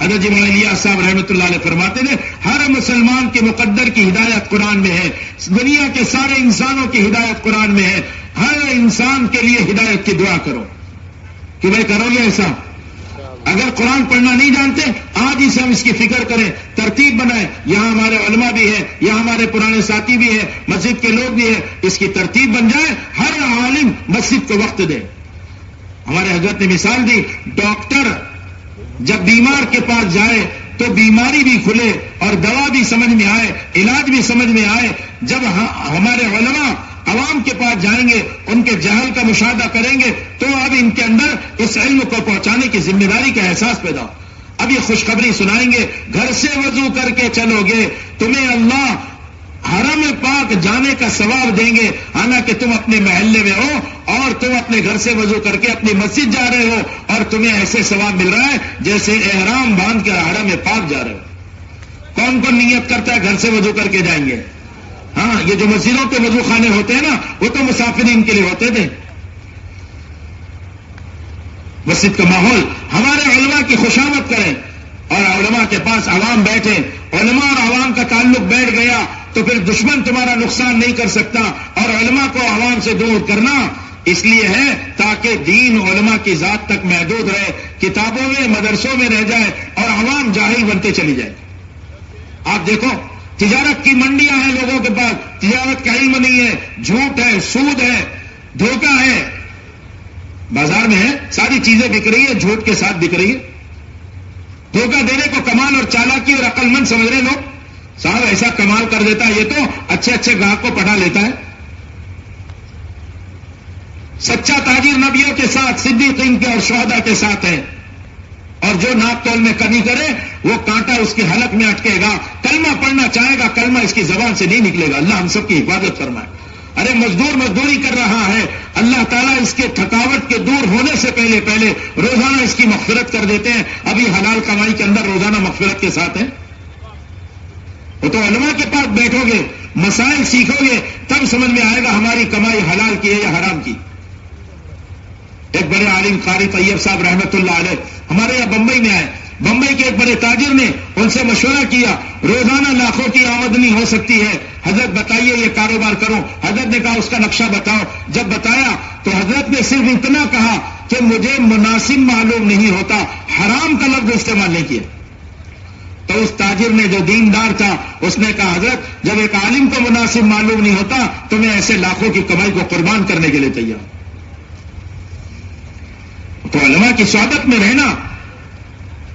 حضرت مولانا الیاس صاحب رحمۃ اللہ علیہ فرماتے تھے ہر مسلمان کے مقدر کی ہدایت قرآن میں ہے، دنیا کے سارے انسانوں کی ہدایت قرآن میں ہے، ہر انسان کے لیے ہدایت کی دعا کرو کہ بھائی کرو گے ایسا؟ اگر قرآن پڑھنا نہیں جانتے آج ہی سے ہم اس کی فکر کریں، ترتیب بنائیں، یہاں ہمارے علماء بھی ہیں، یہاں ہمارے پرانے ساتھی بھی ہیں، مسجد کے لوگ بھی ہیں، اس کی ترتیب بن جائے، ہر عالم مسجد کو وقت دے۔ ہمارے حضرت نے مثال دی، ڈاکٹر جب بیمار کے پاس جائے تو بیماری بھی کھلے اور دوا بھی سمجھ میں آئے، علاج بھی سمجھ میں آئے۔ جب ہمارے علماء عوام کے پاس جائیں گے، ان کے جہل کا مشاہدہ کریں گے تو اب ان کے اندر اس علم کو پہنچانے کی ذمہ داری کا احساس پیدا ہو۔ اب یہ خوشخبری سنائیں گے، گھر سے وضو کر کے چلو گے تمہیں اللہ حرم پاک جانے کا ثواب دیں گے، حالانکہ تم اپنے محلے میں ہو اور تم اپنے گھر سے وضو کر کے اپنی مسجد جا رہے ہو اور تمہیں ایسے ثواب مل رہا ہے جیسے احرام باندھ کر حرم پاک جا رہے ہو۔ کون کون نیت کرتا ہے گھر سے وضو کر کے جائیں گے؟ ہاں، یہ جو مسجدوں کے وضو خانے ہوتے ہیں نا، وہ تو مسافرین کے لیے ہوتے تھے۔ مسجد کا ماحول، ہمارے علماء کی خوشامد کریں اور علماء کے پاس عوام بیٹھے، علماء اور عوام کا تعلق بیٹھ گیا تو پھر دشمن تمہارا نقصان نہیں کر سکتا، اور علماء کو عوام سے دور کرنا اس لیے ہے تاکہ دین علماء کی ذات تک محدود رہے، کتابوں میں مدرسوں میں رہ جائے اور عوام جاہل بنتے چلی جائے۔ آپ دیکھو، تجارت کی منڈیاں ہیں لوگوں کے پاس، تجارت کا علم نہیں ہے، جھوٹ ہے، سود ہے، دھوکہ ہے، بازار میں ہے، ساری چیزیں بک رہی ہے، جھوٹ کے ساتھ بک رہی ہے۔ دھوکہ دینے کو کمال اور چالاکی اور عقل مند سمجھ رہے لوگ، صاحب ایسا کمال کر دیتا ہے، یہ تو اچھے اچھے گاہک کو پٹا لیتا ہے۔ سچا تاجر نبیوں کے ساتھ، صدیقین کے اور شہداء کے ساتھ ہے، اور جو ناپ تول میں کمی کرے وہ کانٹا اس کے حلق میں اٹکے گا۔ کلمہ پڑھنا چاہے گا، کلمہ اس کی زبان سے نہیں نکلے گا۔ اللہ ہم سب کی حفاظت فرمائے۔ ارے مزدور مزدوری کر رہا ہے، اللہ تعالیٰ اس کے تھکاوٹ کے دور ہونے سے پہلے پہلے روزانہ اس کی مغفرت کر دیتے ہیں۔ ابھی حلال کمائی کے اندر روزانہ مغفرت کے ساتھ ہے۔ وہ تو علماء کے پاس بیٹھو گے، مسائل سیکھو گے، تب سمجھ میں آئے گا ہماری کمائی حلال کی ہے یا حرام کی۔ ایک بڑے عالم قاری طیب صاحب رحمۃ اللہ علیہ ہمارے یہاں بمبئی میں آئے، بمبئی کے ایک بڑے تاجر نے ان سے مشورہ کیا، روزانہ لاکھوں کی آمدنی ہو سکتی ہے، حضرت بتائیے یہ کاروبار کروں۔ حضرت نے کہا اس کا نقشہ بتاؤ۔ جب بتایا تو حضرت نے صرف اتنا کہا کہ مجھے مناسب معلوم نہیں ہوتا، حرام کا لفظ استعمال نہیں کیا۔ تو اس تاجر نے جو دیندار تھا اس نے کہا حضرت جب ایک عالم کو مناسب معلوم نہیں ہوتا تو میں ایسے لاکھوں کی کمائی کو قربان کرنے کے لیے تیار ہوں۔ تو علماء کی صحبت میں رہنا،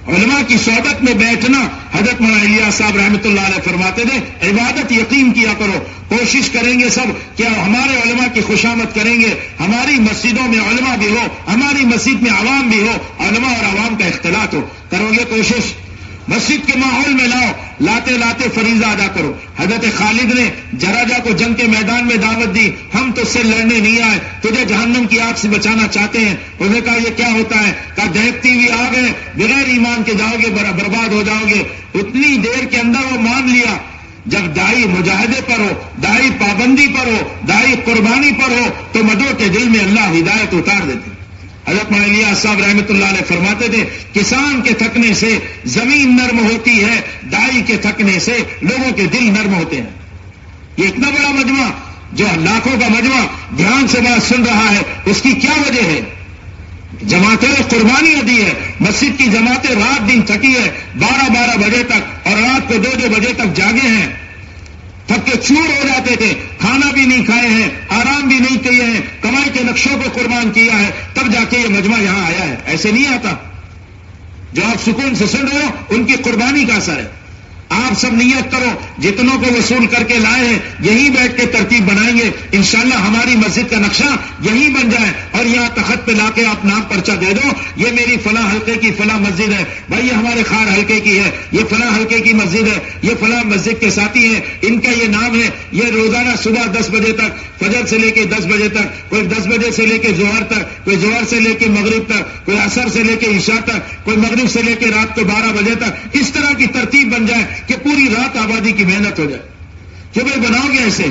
علماء کی صحبت میں بیٹھنا، حضرت مولانا الیاس صاحب رحمۃ اللہ علیہ فرماتے تھے عبادت یقین کیا کرو، کوشش کریں گے سب کہ ہمارے علماء کی خوشامد کریں گے، ہماری مسجدوں میں علماء بھی ہو، ہماری مسجد میں عوام بھی ہو، علماء اور عوام کا اختلاط ہو، کرو گے کوشش؟ مسجد کے ماحول میں لاؤ، لاتے لاتے فریضہ ادا کرو۔ حضرت خالد نے جراجہ کو جنگ کے میدان میں دعوت دی، ہم تو اس سے لڑنے نہیں آئے، تجھے جہنم کی آگ سے بچانا چاہتے ہیں۔ انہوں نے کہا یہ کیا ہوتا ہے؟ کہا دہکتی ہوئی آگ ہے، بغیر ایمان کے جاؤ گے برباد ہو جاؤ گے۔ اتنی دیر کے اندر وہ مان لیا۔ جب دائی مجاہدے پر ہو، دائی پابندی پر ہو، دائی قربانی پر ہو تو مدعو کے دل میں اللہ ہدایت اتار دیتے۔ حضرت مولانا الیاس صاحب رحمۃ اللہ علیہ فرماتے تھے کسان کے تھکنے سے زمین نرم ہوتی ہے، دائی کے تھکنے سے لوگوں کے دل نرم ہوتے ہیں۔ یہ اتنا بڑا مجمع جو لاکھوں کا مجمع دھیان سے بات سن رہا ہے، اس کی کیا وجہ ہے؟ جماعتیں نے قربانی دی ہے، مسجد کی جماعتیں رات دن تھکی ہے، 12 بجے تک اور رات کو 2 بجے تک جاگے ہیں، تھک کے چور ہو جاتے تھے، کھانا بھی نہیں کھائے ہیں، آرام بھی نہیں کیے ہیں، کمائی کے نقشوں کو قربان کیا ہے، تب جا کے یہ مجمع یہاں آیا ہے۔ ایسے نہیں آتا۔ جو آپ سکون سے سن رہے ہو ان کی قربانی کا اثر ہے۔ آپ سب نیت کرو، جتنوں کو وصول کر کے لائے ہیں یہیں بیٹھ کے ترتیب بنائیں گے، انشاءاللہ ہماری مسجد کا نقشہ یہیں بن جائے اور یہاں تخت پہ لا کے آپ نام پرچہ دے دو، یہ میری فلاں حلقے کی فلاں مسجد ہے، بھائی یہ ہمارے خار حلقے کی ہے، یہ فلاں حلقے کی مسجد ہے، یہ فلاں مسجد کے ساتھی ہیں، ان کا یہ نام ہے، یہ روزانہ صبح 10 بجے تک، فجر سے لے کے 10 بجے تک، کوئی 10 بجے سے لے کے ظہر تک، کوئی ظہر سے لے کے مغرب تک، کوئی عصر سے لے کے عشاء تک، کوئی مغرب سے لے کے رات کو 12 بجے تک، اس طرح کی ترتیب بن جائے کہ پوری رات آبادی کی محنت ہو جائے۔ کہ بھائی بناؤ گے ایسے؟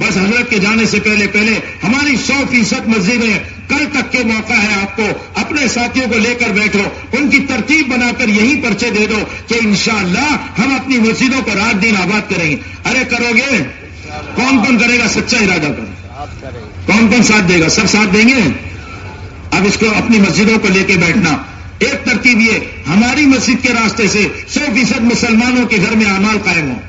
بس حضرت کے جانے سے پہلے ہماری 100% مسجدیں کل تک کے موقع ہے آپ کو، اپنے ساتھیوں کو لے کر بیٹھو، ان کی ترتیب بنا کر یہی پرچے دے دو کہ انشاءاللہ ہم اپنی مسجدوں کو رات دن آباد کریں گے۔ ارے کرو گے؟ کون کون کرے گا؟ سچا ارادہ کرو۔ کون کون ساتھ دے گا؟ سب ساتھ دیں گے؟ اب اس کو اپنی مسجدوں کو لے کے بیٹھنا۔ ایک ترتیب یہ، ہماری مسجد کے راستے سے 100% مسلمانوں کے گھر میں اعمال قائم ہوں۔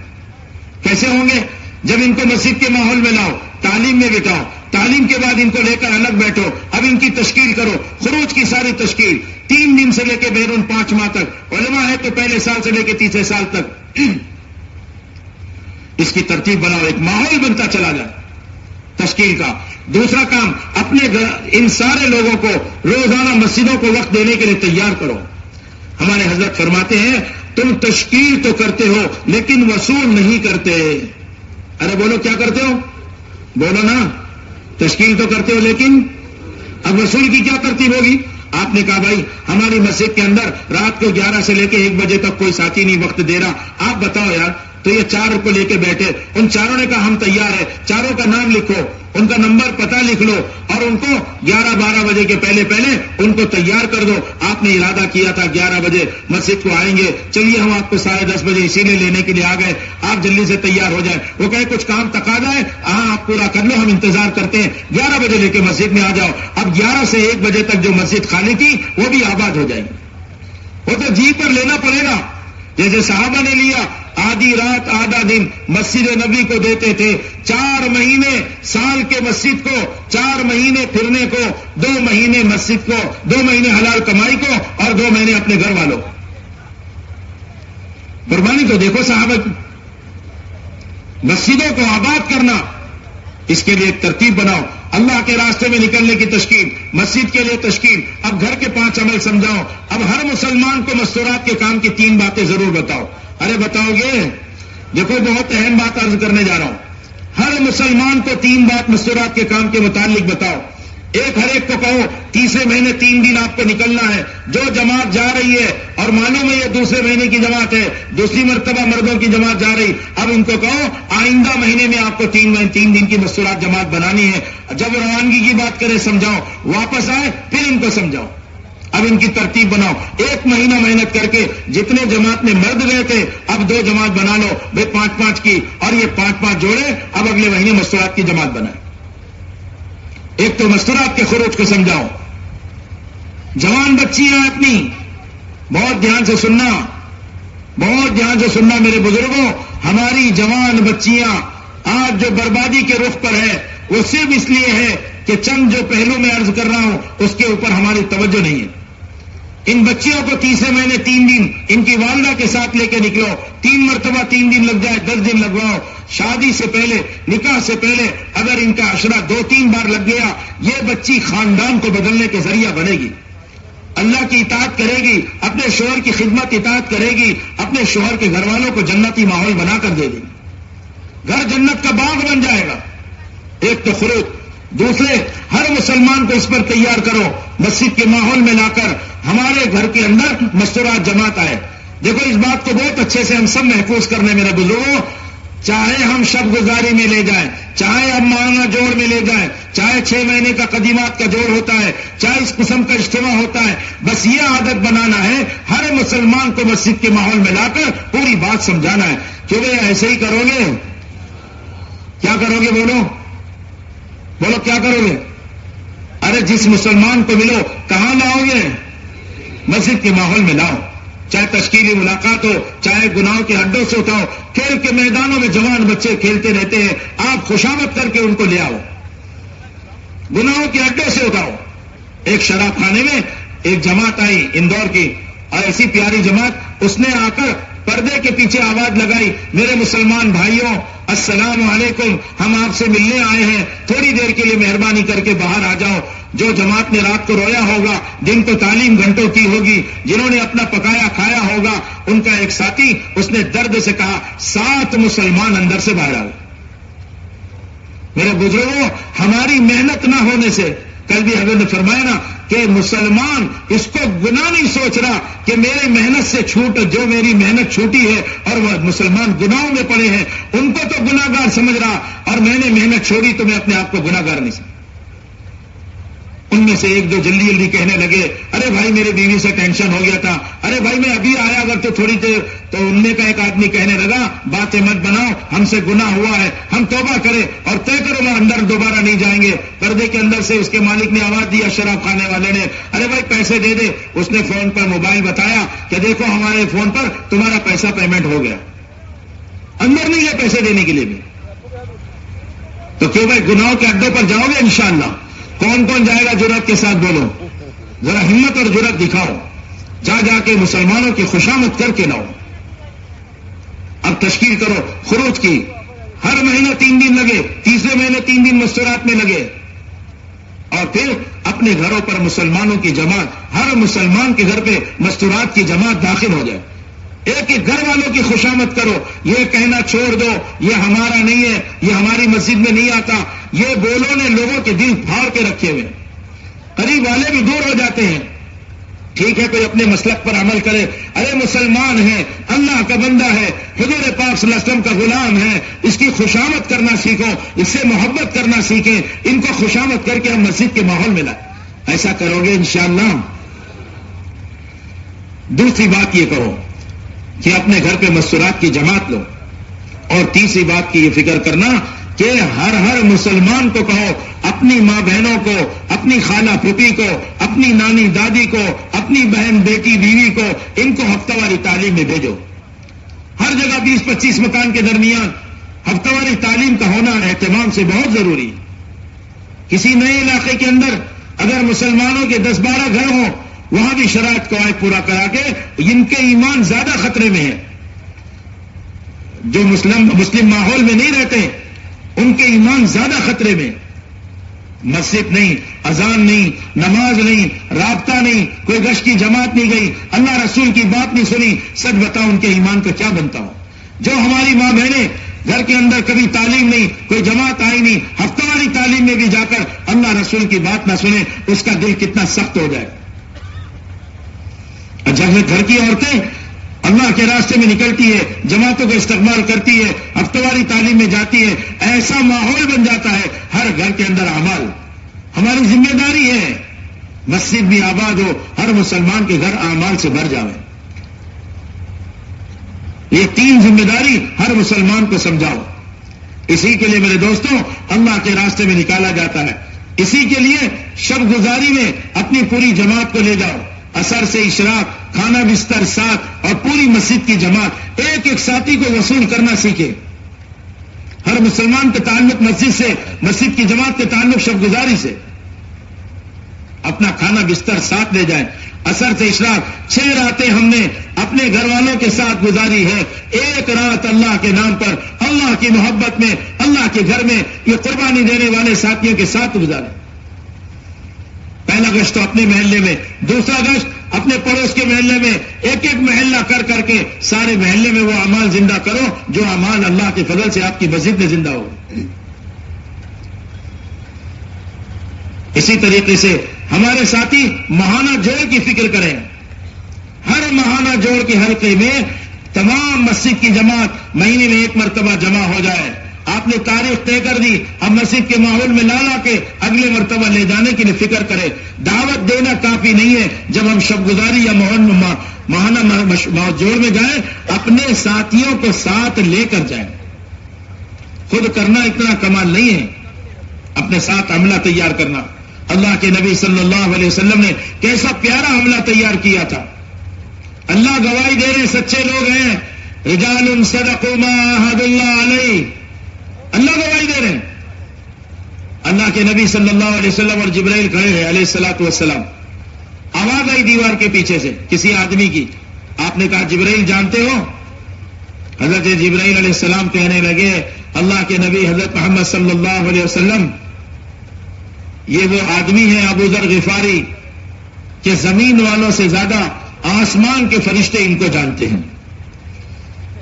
کیسے ہوں گے؟ جب ان کو مسجد کے ماحول میں لاؤ، تعلیم میں بٹھاؤ، تعلیم کے بعد ان کو لے کر الگ بیٹھو، اب ان کی تشکیل کرو، خروج کی ساری تشکیل 3 دن سے لے کے بیرون 5 ماہ تک، علماء ہے تو پہلے سال سے لے کے تیسرے سال تک اس کی ترتیب بناؤ، ایک ماحول بنتا چلا جائے تشکیل کا۔ دوسرا کام، اپنے ان سارے لوگوں کو روزانہ مسجدوں کو وقت دینے کے لیے تیار کرو۔ ہمارے حضرت فرماتے ہیں تم تشکیل تو کرتے ہو لیکن وصول نہیں کرتے۔ ارے بولو کیا کرتے ہو؟ بولو نا، تشکیل تو کرتے ہو لیکن اب وصول کی کیا ترتیب ہوگی؟ آپ نے کہا بھائی ہماری مسجد کے اندر رات کو 11 سے لے کے 1 بجے تک کوئی ساتھی نہیں وقت دے رہا، آپ بتاؤ یار۔ تو یہ 4 کو لے کے بیٹھے، ان چاروں نے کہا ہم تیار ہیں، چاروں کا نام لکھو، ان کا نمبر پتہ لکھ لو اور ان کو 11-12 بجے کے پہلے ان کو تیار کر دو۔ آپ نے ارادہ کیا تھا 11 بجے مسجد کو آئیں گے، چلیے ہم آپ کو 10:30 بجے اسی لیے لینے کے لیے آ گئے، آپ جلدی سے تیار ہو جائیں۔ وہ کہے کچھ کام تقاضا ہے، ہاں آپ پورا کر لو، ہم انتظار کرتے ہیں، 11 بجے لے کے مسجد میں آ جاؤ۔ اب 11 سے 1 بجے تک جو مسجد خالی تھی وہ بھی آباد ہو جائے گی۔ وہ تو جی پر لینا پڑے گا، جیسے صحابہ نے لیا، آدھی رات آدھا دن مسجد نبی کو دیتے تھے، 4 مہینے سال کے مسجد کو، 4 مہینے پھرنے کو، 2 مہینے مسجد کو، 2 مہینے حلال کمائی کو اور 2 مہینے اپنے گھر والوں کو۔ قربانی تو دیکھو صحابہ کی۔ مسجدوں کو آباد کرنا، اس کے لیے ایک ترتیب بناؤ، اللہ کے راستے میں نکلنے کی تشکیل، مسجد کے لیے تشکیل۔ اب گھر کے 5 عمل سمجھاؤ۔ اب ہر مسلمان کو مستورات کے کام کی 3 باتیں ضرور بتاؤ۔ ارے بتاؤ گے؟ دیکھو بہت اہم بات عرض کرنے جا رہا ہوں۔ ہر مسلمان کو 3 بات مستورات کے کام کے متعلق بتاؤ۔ ہر ایک کو کہو 3 مہینے 3 دن آپ کو نکلنا ہے، جو جماعت جا رہی ہے اور معلوم ہے یہ 2 مہینے کی جماعت ہے، دوسری مرتبہ مردوں کی جماعت جا رہی، اب ان کو کہو آئندہ مہینے میں آپ کو 3 دن کی مستورات جماعت بنانی ہے۔ جب روانگی کی بات کرے سمجھاؤ، واپس آئے پھر ان کو سمجھاؤ۔ اب ان کی ترتیب بناؤ، 1 مہینہ محنت کر کے جتنے جماعت میں مرد گئے تھے اب 2 جماعت بنا لو، بھائی 5 کی، اور یہ 5 جوڑے اب اگلے مہینے مستورات کی جماعت بنائیں۔ ایک تو مستورات کے خروج کو سمجھاؤ۔ جوان بچیاں اپنی بہت دھیان سے سننا، بہت دھیان سے سننا میرے بزرگوں، ہماری جوان بچیاں آج جو بربادی کے رخ پر ہے وہ صرف اس لیے ہے کہ چند جو پہلو میں عرض کر رہا ہوں اس کے اوپر ہماری توجہ نہیں ہے۔ ان بچیوں کو 3 مہینے 3 دن ان کی والدہ کے ساتھ لے کے نکلو، 3 مرتبہ 3 دن لگ جائے 10 دن لگواؤ۔ شادی سے پہلے، نکاح سے پہلے اگر ان کا عشرہ 2-3 بار لگ گیا، یہ بچی خاندان کو بدلنے کے ذریعہ بنے گی، اللہ کی اطاعت کرے گی، اپنے شوہر کی خدمت اطاعت کرے گی، اپنے شوہر کے گھر والوں کو جنتی ماحول بنا کر دے دے گی، گھر جنت کا باغ بن جائے گا۔ ایک تو خروج، دوسرے ہر مسلمان کو اس پر تیار کرو، مسجد کے ماحول میں لا کر ہمارے گھر کے اندر مستورات جماعت آئے۔ دیکھو اس بات کو بہت اچھے سے ہم سب محفوظ کرنے میرے بزرگوں، چاہے ہم شب گزاری میں لے جائیں، چاہے ہم ماہانہ جوڑ میں لے جائیں، چاہے 6 مہینے کا قدیمات کا جوڑ ہوتا ہے، چاہے اس قسم کا اجتماع ہوتا ہے، بس یہ عادت بنانا ہے ہر مسلمان کو مسجد کے ماحول میں لا کر پوری بات سمجھانا ہے۔ کیوں بھائی ایسے ہی کرو گے؟ کیا کرو گے؟ بولو بولو کیا کرو گے؟ ارے جس مسلمان کو ملو کہاں لاؤ گے؟ مسجد کے ماحول میں لاؤ، چاہے تشکیلی ملاقات ہو، چاہے گناہوں کے اڈوں سے اٹھاؤ، کھیل کے میدانوں میں جوان بچے کھیلتے رہتے ہیں، آپ خوشامد کر کے ان کو لے آؤ، گناہوں کے اڈوں سے اٹھاؤ۔ ایک شراب خانے میں ایک جماعت آئی اندور کی، اور ایسی پیاری جماعت، اس نے آ کر پردے کے پیچھے آواز لگائی، میرے مسلمان بھائیوں السلام علیکم، ہم آپ سے ملنے آئے ہیں، تھوڑی دیر کے لیے مہربانی کر کے باہر آ جاؤ۔ جو جماعت نے رات کو رویا ہوگا، جن کو تعلیم گھنٹوں کی ہوگی، جنہوں نے اپنا پکایا کھایا ہوگا، ان کا ایک ساتھی اس نے درد سے کہا 7 مسلمان اندر سے باہر آئے۔ میرے بزرگوں، ہماری محنت نہ ہونے سے، کل بھی حضرت نے فرمایا نا کہ مسلمان اس کو گناہ نہیں سوچ رہا کہ میرے محنت سے چھوٹ، جو میری محنت چھوٹی ہے اور وہ مسلمان گناہوں میں پڑے ہیں ان کو تو گناہگار سمجھ رہا، اور میں نے محنت چھوڑی تو میں اپنے آپ کو گناہگار نہیں سمجھ۔ ان میں سے ایک دو جلدی جلدی کہنے لگے، ارے بھائی میرے بیوی سے ٹینشن ہو گیا تھا، ارے بھائی میں ابھی آیا اگر تو تھوڑی دیر. تو ان میں کا ایک آدمی کہنے لگا، باتیں مت بناؤ، ہم سے گناہ ہوا ہے، ہم توبہ کریں اور طے کرو میں اندر دوبارہ نہیں جائیں گے. پردے کے اندر سے اس کے مالک نے آواز دیا، شراب کھانے والے نے، ارے بھائی پیسے دے دے. اس نے فون پر موبائل بتایا کہ دیکھو ہمارے فون پر تمہارا پیسہ پیمنٹ ہو گیا. اندر نہیں ہے پیسے دینے کے لیے بھی. تو کیوں بھائی گناہوں کے اڈوں پر جاؤ گے انشاءاللہ؟ کون کون جائے گا جرأت کے ساتھ بولو، ذرا ہمت اور جرأت دکھاؤ، جا جا کے مسلمانوں کی خوشامد کر کے لاؤ. اب تشکیل کرو خروج کی، ہر مہینہ 3 دن لگے، تیسرے مہینے 3 دن مستورات میں لگے، اور پھر اپنے گھروں پر مسلمانوں کی جماعت، ہر مسلمان کے گھر پہ مستورات کی جماعت داخل ہو جائے. ایک ایک گھر والوں کی خوشامد کرو. یہ کہنا چھوڑ دو یہ ہمارا نہیں ہے، یہ ہماری مسجد میں نہیں آتا. یہ بولوں نے لوگوں کے دل پھاڑ کے رکھے ہوئے، قریب والے بھی دور ہو جاتے ہیں. ٹھیک ہے کوئی اپنے مسلک پر عمل کرے، ارے مسلمان ہے، اللہ کا بندہ ہے، حضور پاک صلی اللہ علیہ وسلم کا غلام ہے، اس کی خوشامد کرنا سیکھو، اس سے محبت کرنا سیکھیں، ان کو خوشامد کر کے ہم مسجد کے ماحول میں لائیں. ایسا کرو گے انشاءاللہ. دوسری بات یہ کرو کہ اپنے گھر پہ مستورات کی جماعت لو. اور تیسری بات کی یہ فکر کرنا کہ ہر مسلمان کو کہو، اپنی ماں بہنوں کو، اپنی خالہ پھوپھی کو، اپنی نانی دادی کو، اپنی بہن بیٹی بیوی کو، ان کو ہفتہ واری تعلیم میں بھیجو. ہر جگہ 20-25 مکان کے درمیان ہفتہ واری تعلیم کا ہونا اہتمام سے بہت ضروری ہے. کسی نئے علاقے کے اندر اگر مسلمانوں کے 10-12 گھر ہوں، وہاں بھی شرائط قواعد پورا کرا کے، ان کے ایمان زیادہ خطرے میں ہے. جو مسلم ماحول میں نہیں رہتے ان کے ایمان زیادہ خطرے میں. مسجد نہیں، اذان نہیں، نماز نہیں، رابطہ نہیں، کوئی گشت کی جماعت نہیں گئی، اللہ رسول کی بات نہیں سنی، سچ بتاؤ ان کے ایمان کا کیا بنتا ہو. جو ہماری ماں بہنیں گھر کے اندر کبھی تعلیم نہیں، کوئی جماعت آئی نہیں، ہفتہ واری تعلیم میں بھی جا کر اللہ رسول کی بات نہ سنے، اس کا دل کتنا سخت ہو جائے. جب گھر کی عورتیں اللہ کے راستے میں نکلتی ہے، جماعتوں کا استقبال کرتی ہے، ہفتہ واری تعلیم میں جاتی ہے، ایسا ماحول بن جاتا ہے ہر گھر کے اندر اعمال. ہماری ذمہ داری ہے مسجد بھی آباد ہو، ہر مسلمان کے گھر اعمال سے بھر جاوے. یہ 3 ذمہ داری ہر مسلمان کو سمجھاؤ. اسی کے لیے میرے دوستوں اللہ کے راستے میں نکالا جاتا ہے. اسی کے لیے شب گزاری میں اپنی پوری جماعت کو لے جاؤ. اثر سے اشراق، کھانا بستر ساتھ، اور پوری مسجد کی جماعت، ایک ایک ساتھی کو وصول کرنا سیکھے. ہر مسلمان کا تعلق مسجد سے، مسجد کی جماعت کے تعلق شب گزاری سے. اپنا کھانا بستر ساتھ لے جائیں. اثر سے اشراق 6 راتیں ہم نے اپنے گھر والوں کے ساتھ گزاری ہے. ایک رات اللہ کے نام پر، اللہ کی محبت میں، اللہ کے گھر میں یہ قربانی دینے والے ساتھیوں کے ساتھ گزارے. پہلا گشت تو اپنے محلے میں، دوسرا گشت اپنے پڑوس کے محلے میں، ایک ایک محلہ کر کر کے سارے محلے میں وہ اعمال زندہ کرو جو اعمال اللہ کے فضل سے آپ کی مسجد میں زندہ ہو. اسی طریقے سے ہمارے ساتھی ماہانہ جوڑ کی فکر کریں. ہر ماہانہ جوڑ کے حلقے میں تمام مسجد کی جماعت مہینے میں 1 مرتبہ جمع ہو جائے. آپ نے تاریخ طے کر دی، اب مسجد کے ماحول میں لا کے اگلے مرتبہ لے جانے کے لیے فکر کرے. دعوت دینا کافی نہیں ہے. جب ہم شب گزاری یا ماہانہ جوڑ میں جائیں، اپنے ساتھیوں کو ساتھ لے کر جائیں. خود کرنا اتنا کمال نہیں ہے، اپنے ساتھ عملہ تیار کرنا. اللہ کے نبی صلی اللہ علیہ وسلم نے کیسا پیارا عملہ تیار کیا تھا. اللہ گواہی دے رہے سچے لوگ ہیں. رجال صدقوا ما عاهد اللہ علیہ، اللہ گواہی دے رہے ہیں. اللہ کے نبی صلی اللہ علیہ وسلم اور جبرائیل کھڑے ہیں علیہ الصلوۃ والسلام. آواز آئی دیوار کے پیچھے سے کسی آدمی کی. آپ نے کہا جبرائیل جانتے ہو؟ حضرت جبرائیل علیہ السلام کہنے لگے اللہ کے نبی حضرت محمد صلی اللہ علیہ وسلم، یہ وہ آدمی ہے ابو ذر غفاری کہ زمین والوں سے زیادہ آسمان کے فرشتے ان کو جانتے ہیں.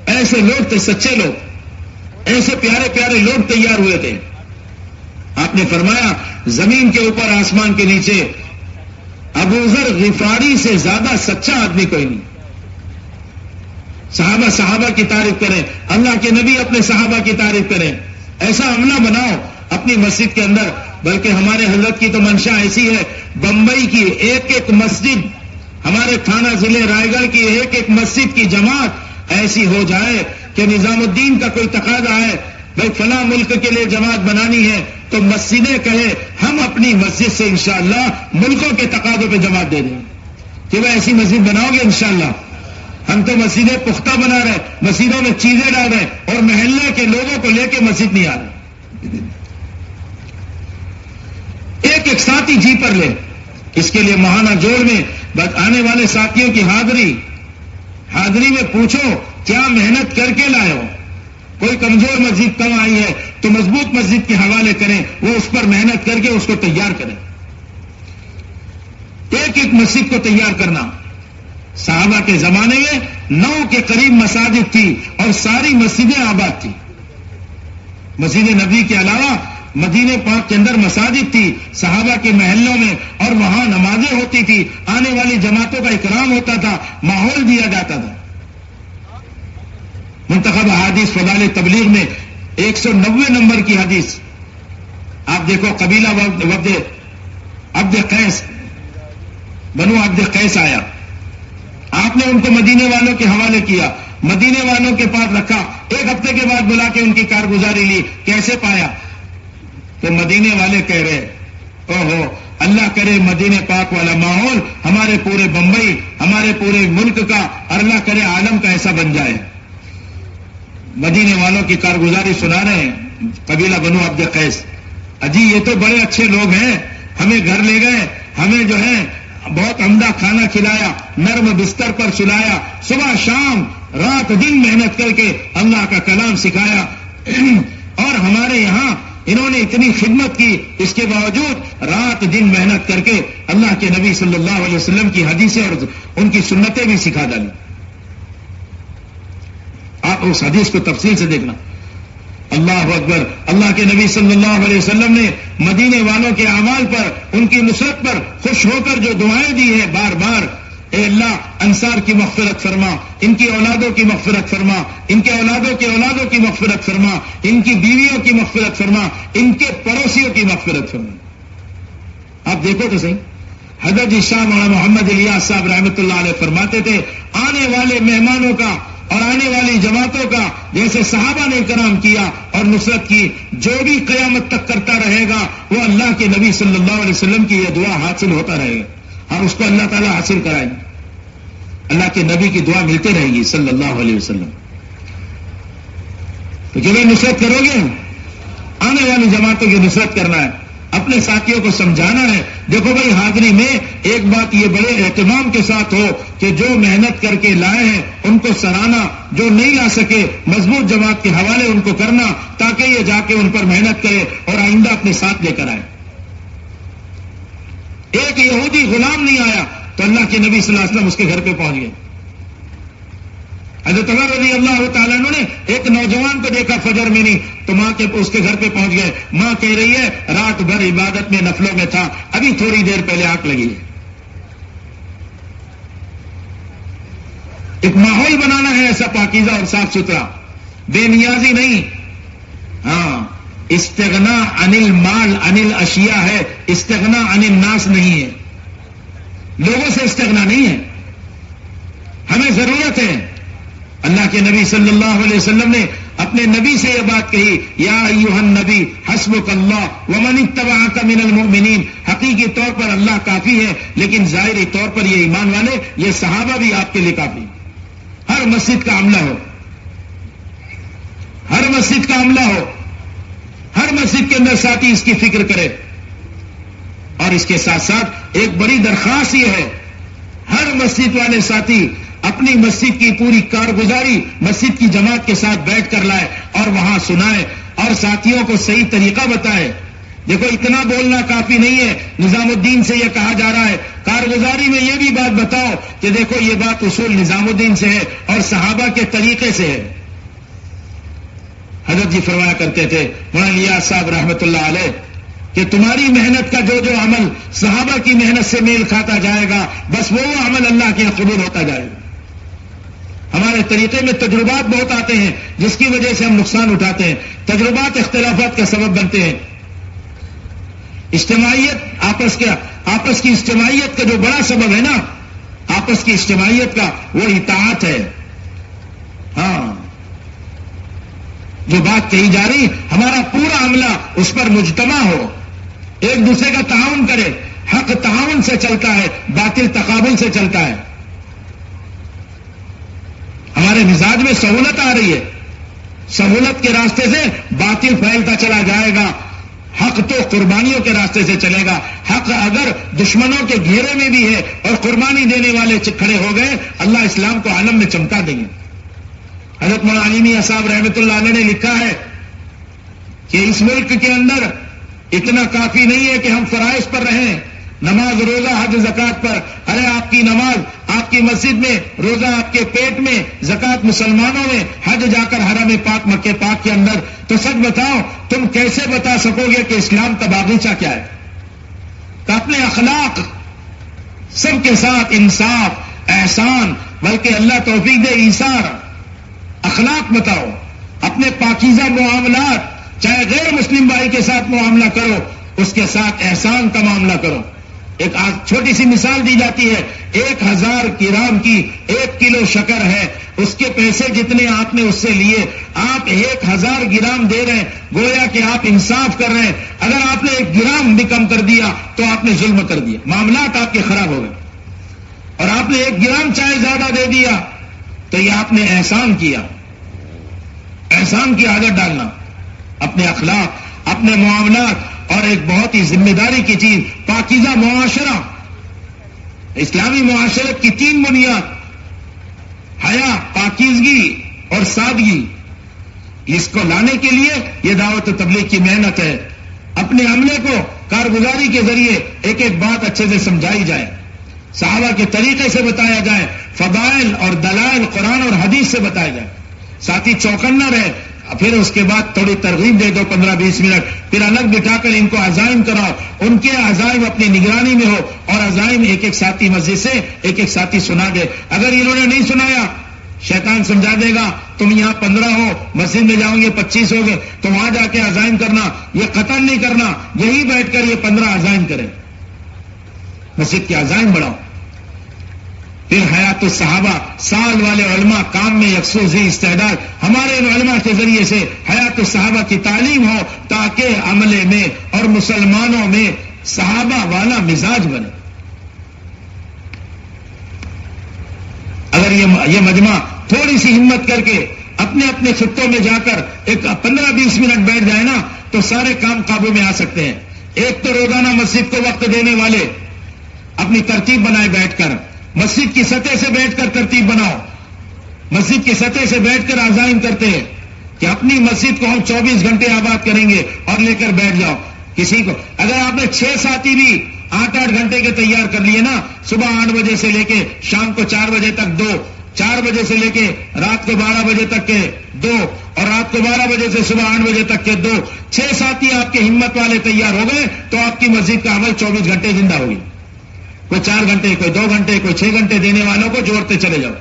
ایسے لوگ تھے، سچے لوگ، ایسے پیارے پیارے لوگ تیار ہوئے تھے. آپ نے فرمایا زمین کے اوپر آسمان کے نیچے ابو ذر غفاری سے زیادہ سچا آدمی کوئی نہیں. صحابہ کی تعریف کریں، اللہ کے نبی اپنے صحابہ کی تعریف کریں. ایسا عملہ بناؤ اپنی مسجد کے اندر، بلکہ ہمارے حضرت کی تو منشا ایسی ہے، بمبئی کی ایک ایک مسجد، ہمارے تھانہ ضلع رائے گڑھ کی ایک ایک مسجد کی جماعت ایسی ہو جائے کہ نظام الدین کا کوئی تقاضا ہے بھائی فلاں ملک کے لیے جماعت بنانی ہے تو مسجدیں کہے ہم اپنی مسجد سے انشاءاللہ ملکوں کے تقاضوں پہ جماعت دے دیں کہ وہ ایسی مسجد بناؤ گے انشاءاللہ. ہم تو مسجدیں پختہ بنا رہے، مسجدوں میں چیزیں ڈال رہے اور محلے کے لوگوں کو لے کے مسجد نہیں آ رہے. ایک ایک ساتھی جی پر لے. اس کے لیے ماہانہ جوڑ میں آنے والے ساتھیوں کی حاضری میں پوچھو کیا محنت کر کے لائے ہو. کوئی کمزور مسجد کم آئی ہے تو مضبوط مسجد کے حوالے کریں، وہ اس پر محنت کر کے اس کو تیار کریں. ایک ایک مسجد کو تیار کرنا. صحابہ کے زمانے میں 9 کے قریب مساجد تھی اور ساری مسجدیں آباد تھی. مسجد نبوی کے علاوہ مدینے پاک کے اندر مساجد تھی صحابہ کے محلوں میں، اور وہاں نمازیں ہوتی تھی، آنے والی جماعتوں کا اکرام ہوتا تھا، ماحول دیا جاتا تھا. منتخب احادیث فضائل تبلیغ میں 190 نمبر کی حدیث آپ دیکھو، قبیلہ عبد قیس، بنو عبد قیس آیا، آپ نے ان کو مدینے والوں کے حوالے کیا، مدینے والوں کے پاس رکھا، ایک ہفتے کے بعد بلا کے ان کی کارگزاری لی، کیسے پایا؟ تو مدینے والے کہہ رہے اوہو اللہ کرے مدینے پاک والا ماحول ہمارے پورے بمبئی، ہمارے پورے ملک کا، اور اللہ کرے عالم کا ایسا بن جائے. مدینے والوں کی کارگزاری سنا رہے ہیں قبیلہ بنو عبد قیس. اجی یہ تو بڑے اچھے لوگ ہیں، ہمیں گھر لے گئے، ہمیں جو ہے بہت عمدہ کھانا کھلایا، نرم بستر پر سلایا، صبح شام رات دن محنت کر کے اللہ کا کلام سکھایا، اور ہمارے یہاں انہوں نے اتنی خدمت کی، اس کے باوجود رات دن محنت کر کے اللہ کے نبی صلی اللہ علیہ وسلم کی حدیثیں اور ان کی سنتیں بھی سکھا ڈالی. آپ اس حدیث کو تفصیل سے دیکھنا. اللہ اکبر. اللہ کے نبی صلی اللہ علیہ وسلم نے مدینے والوں کے اعمال پر، ان کی نصرت پر خوش ہو کر جو دعائیں دی ہیں بار بار، اے اللہ انصار کی مغفرت فرما، ان کی اولادوں کی مغفرت فرما، ان کے اولادوں کے اولادوں کی مغفرت فرما، ان کی بیویوں کی مغفرت فرما، ان کے پڑوسیوں کی مغفرت فرما. آپ دیکھو تو صحیح، حضرت جی شاہ مولانا محمد الیاس صاحب رحمۃ اللہ علیہ فرماتے تھے آنے والے مہمانوں کا اور آنے والی جماعتوں کا جیسے صحابہ نے کرام کیا اور نصرت کی، جو بھی قیامت تک کرتا رہے گا وہ اللہ کے نبی صلی اللہ علیہ وسلم کی یہ دعا حاصل ہوتا رہے گا، اور اس کو اللہ تعالیٰ حاصل کرائیں گے. اللہ کے نبی کی دعا ملتے رہے گی صلی اللہ علیہ وسلم. تو جو نصرت کرو گے، آنے والی جماعتوں کی نصرت کرنا ہے، اپنے ساتھیوں کو سمجھانا ہے. دیکھو بھائی حاضری میں ایک بات یہ بڑے اہتمام کے ساتھ ہو کہ جو محنت کر کے لائے ہیں ان کو سراہنا، جو نہیں لا سکے مضبوط جماعت کے حوالے ان کو کرنا، تاکہ یہ جا کے ان پر محنت کرے اور آئندہ اپنے ساتھ لے کر آئے. ایک یہودی غلام نہیں آیا تو اللہ کے نبی صلی اللہ علیہ وسلم اس کے گھر پہ پہنچ گئے. حضرت عمر رضی اللہ تعالیٰ عنہ نے ایک نوجوان کو دیکھا فجر میں نہیں تو ماں کے اس کے گھر پہ پہنچ گئے. ماں کہہ رہی ہے رات بھر عبادت میں نفلوں میں تھا، ابھی تھوڑی دیر پہلے آنکھ لگی ہے. ایک ماحول بنانا ہے ایسا پاکیزہ اور صاف ستھرا، بے نیازی نہیں. ہاں استغنا عن المال عن الاشیاء ہے، استغنا عن الناس نہیں ہے. لوگوں سے استغنا نہیں ہے، ہمیں ضرورت ہے. اللہ کے نبی صلی اللہ علیہ وسلم نے اپنے نبی سے یہ بات کہی، یا ایھا النبی حسبک اللہ ومن اتبعک من المؤمنین. حقیقی طور پر اللہ کافی ہے، لیکن ظاہری طور پر یہ ایمان والے، یہ صحابہ بھی آپ کے لیے کافی. ہر مسجد کا عملہ ہو، ہر مسجد کا عملہ ہو، ہر مسجد کے اندر ساتھی اس کی فکر کرے. اور اس کے ساتھ ساتھ ایک بڑی درخواست یہ ہے، ہر مسجد والے ساتھی اپنی مسجد کی پوری کارگزاری مسجد کی جماعت کے ساتھ بیٹھ کر لائے اور وہاں سنائے اور ساتھیوں کو صحیح طریقہ بتائے. دیکھو اتنا بولنا کافی نہیں ہے، نظام الدین سے یہ کہا جا رہا ہے کارگزاری میں یہ بھی بات بتاؤ کہ دیکھو یہ بات اصول نظام الدین سے ہے اور صحابہ کے طریقے سے ہے. حضرت جی فرمایا کرتے تھے مولانا الیاس صاحب رحمۃ اللہ علیہ کہ تمہاری محنت کا جو جو عمل صحابہ کی محنت سے میل کھاتا جائے گا بس وہ عمل اللہ کے قبول ہوتا جائے گا. ہمارے طریقے میں تجربات بہت آتے ہیں جس کی وجہ سے ہم نقصان اٹھاتے ہیں. تجربات اختلافات کا سبب بنتے ہیں. اجتماعیت آپس کی اجتماعیت کا جو بڑا سبب ہے نا، آپس کی اجتماعیت کا وہ اطاعت ہے. ہاں، جو بات کہی جا رہی ہمارا پورا عملہ اس پر مجتمع ہو، ایک دوسرے کا تعاون کرے. حق تعاون سے چلتا ہے، باطل تقابل سے چلتا ہے. ہمارے مزاج میں سہولت آ رہی ہے، سہولت کے راستے سے باطل پھیلتا چلا جائے گا. حق تو قربانیوں کے راستے سے چلے گا. حق اگر دشمنوں کے گھیرے میں بھی ہے اور قربانی دینے والے کھڑے ہو گئے، اللہ اسلام کو عالم میں چمکا دیں گے. حضرت مولانا علی میاں صاحب رحمۃ اللہ علیہ نے لکھا ہے کہ اس ملک کے اندر اتنا کافی نہیں ہے کہ ہم فرائض پر رہیں، نماز، روزہ، حج، زکات پر. ارے آپ کی نماز آپ کی مسجد میں، روزہ آپ کے پیٹ میں، زکات مسلمانوں میں، حج جا کر حرم پاک مکہ پاک کے اندر. تو سچ بتاؤ، تم کیسے بتا سکو گے کہ اسلام کا باغیچہ کیا ہے؟ تو اپنے اخلاق، سب کے ساتھ انصاف، احسان، بلکہ اللہ توفیق دے ایثار، اخلاق بتاؤ. اپنے پاکیزہ معاملات، چاہے غیر مسلم بھائی کے ساتھ معاملہ کرو، اس کے ساتھ احسان کا معاملہ کرو. ایک چھوٹی سی مثال دی جاتی ہے، 1000 گرام کی 1 کلو شکر ہے، اس کے پیسے جتنے آپ نے اس سے لیے، آپ 1000 گرام دے رہے ہیں، گویا کہ آپ انصاف کر رہے ہیں. اگر آپ نے 1 گرام بھی کم کر دیا تو آپ نے ظلم کر دیا، معاملات آپ کے خراب ہو گئے. اور آپ نے 1 گرام چاہے زیادہ دے دیا تو یہ آپ نے احسان کیا. احسان کی عادت ڈالنا، اپنے اخلاق، اپنے معاملات، اور ایک بہت ہی ذمہ داری کی چیز، پاکیزہ معاشرہ. اسلامی معاشرت کی 3 بنیاد، حیا، پاکیزگی اور سادگی. اس کو لانے کے لیے یہ دعوت و تبلیغ کی محنت ہے. اپنے عملے کو کارگزاری کے ذریعے ایک ایک بات اچھے سے سمجھائی جائے، صحابہ کے طریقے سے بتایا جائے، فضائل اور دلائل قرآن اور حدیث سے بتایا جائے. ساتھی چوکن نہ رہے، پھر اس کے بعد تھوڑی ترغیب دے دو 15-20 منٹ، پھر الگ بٹھا کر ان کو عزائم کراؤ، ان کے عزائم اپنی نگرانی میں ہو، اور عزائم ایک ایک ساتھی مسجد سے ایک ایک ساتھی سنا دے. اگر انہوں نے نہیں سنایا، شیطان سمجھا دے گا، تم یہاں 15 ہو، مسجد میں جاؤ گے 25 ہو گے، تو وہاں جا کے عزائم کرنا، یہ قتل نہیں کرنا، یہی بیٹھ کر یہ 15 عزائم کریں. مسجد کے عزائم بڑھاؤ. پھر حیات الصحابہ، سال والے علماء، کام میں یکسو ذی استعداد، ہمارے ان علماء کے ذریعے سے حیات الصحابہ کی تعلیم ہو، تاکہ عملے میں اور مسلمانوں میں صحابہ والا مزاج بنے. اگر یہ مجمع تھوڑی سی ہمت کر کے اپنے اپنے خطوں میں جا کر ایک 15-20 منٹ بیٹھ جائے نا، تو سارے کام قابو میں آ سکتے ہیں. ایک تو روزانہ مسجد کو وقت دینے والے اپنی ترتیب بنائے، بیٹھ کر مسجد کی سطح سے بیٹھ کر ترتیب بناؤ. مسجد کی سطح سے بیٹھ کر عزائم کرتے ہیں کہ اپنی مسجد کو ہم 24 گھنٹے آباد کریں گے، اور لے کر بیٹھ جاؤ. کسی کو اگر آپ نے 6 ساتھی بھی 8-8 گھنٹے کے تیار کر لیے نا، صبح 8 بجے سے لے کے شام کو 4 بجے تک 2، 4 بجے سے لے کے رات کو 12 بجے تک کے 2، اور رات کو 12 بجے سے صبح 8 بجے تک کے 2، 6 ساتھی آپ کے ہمت والے تیار ہو گئے، تو آپ کی مسجد کا عمل 24 گھنٹے زندہ ہوگی. کوئی 4 گھنٹے، کوئی 2 گھنٹے، کوئی 6 گھنٹے دینے والوں کو جوڑتے چلے جاؤ.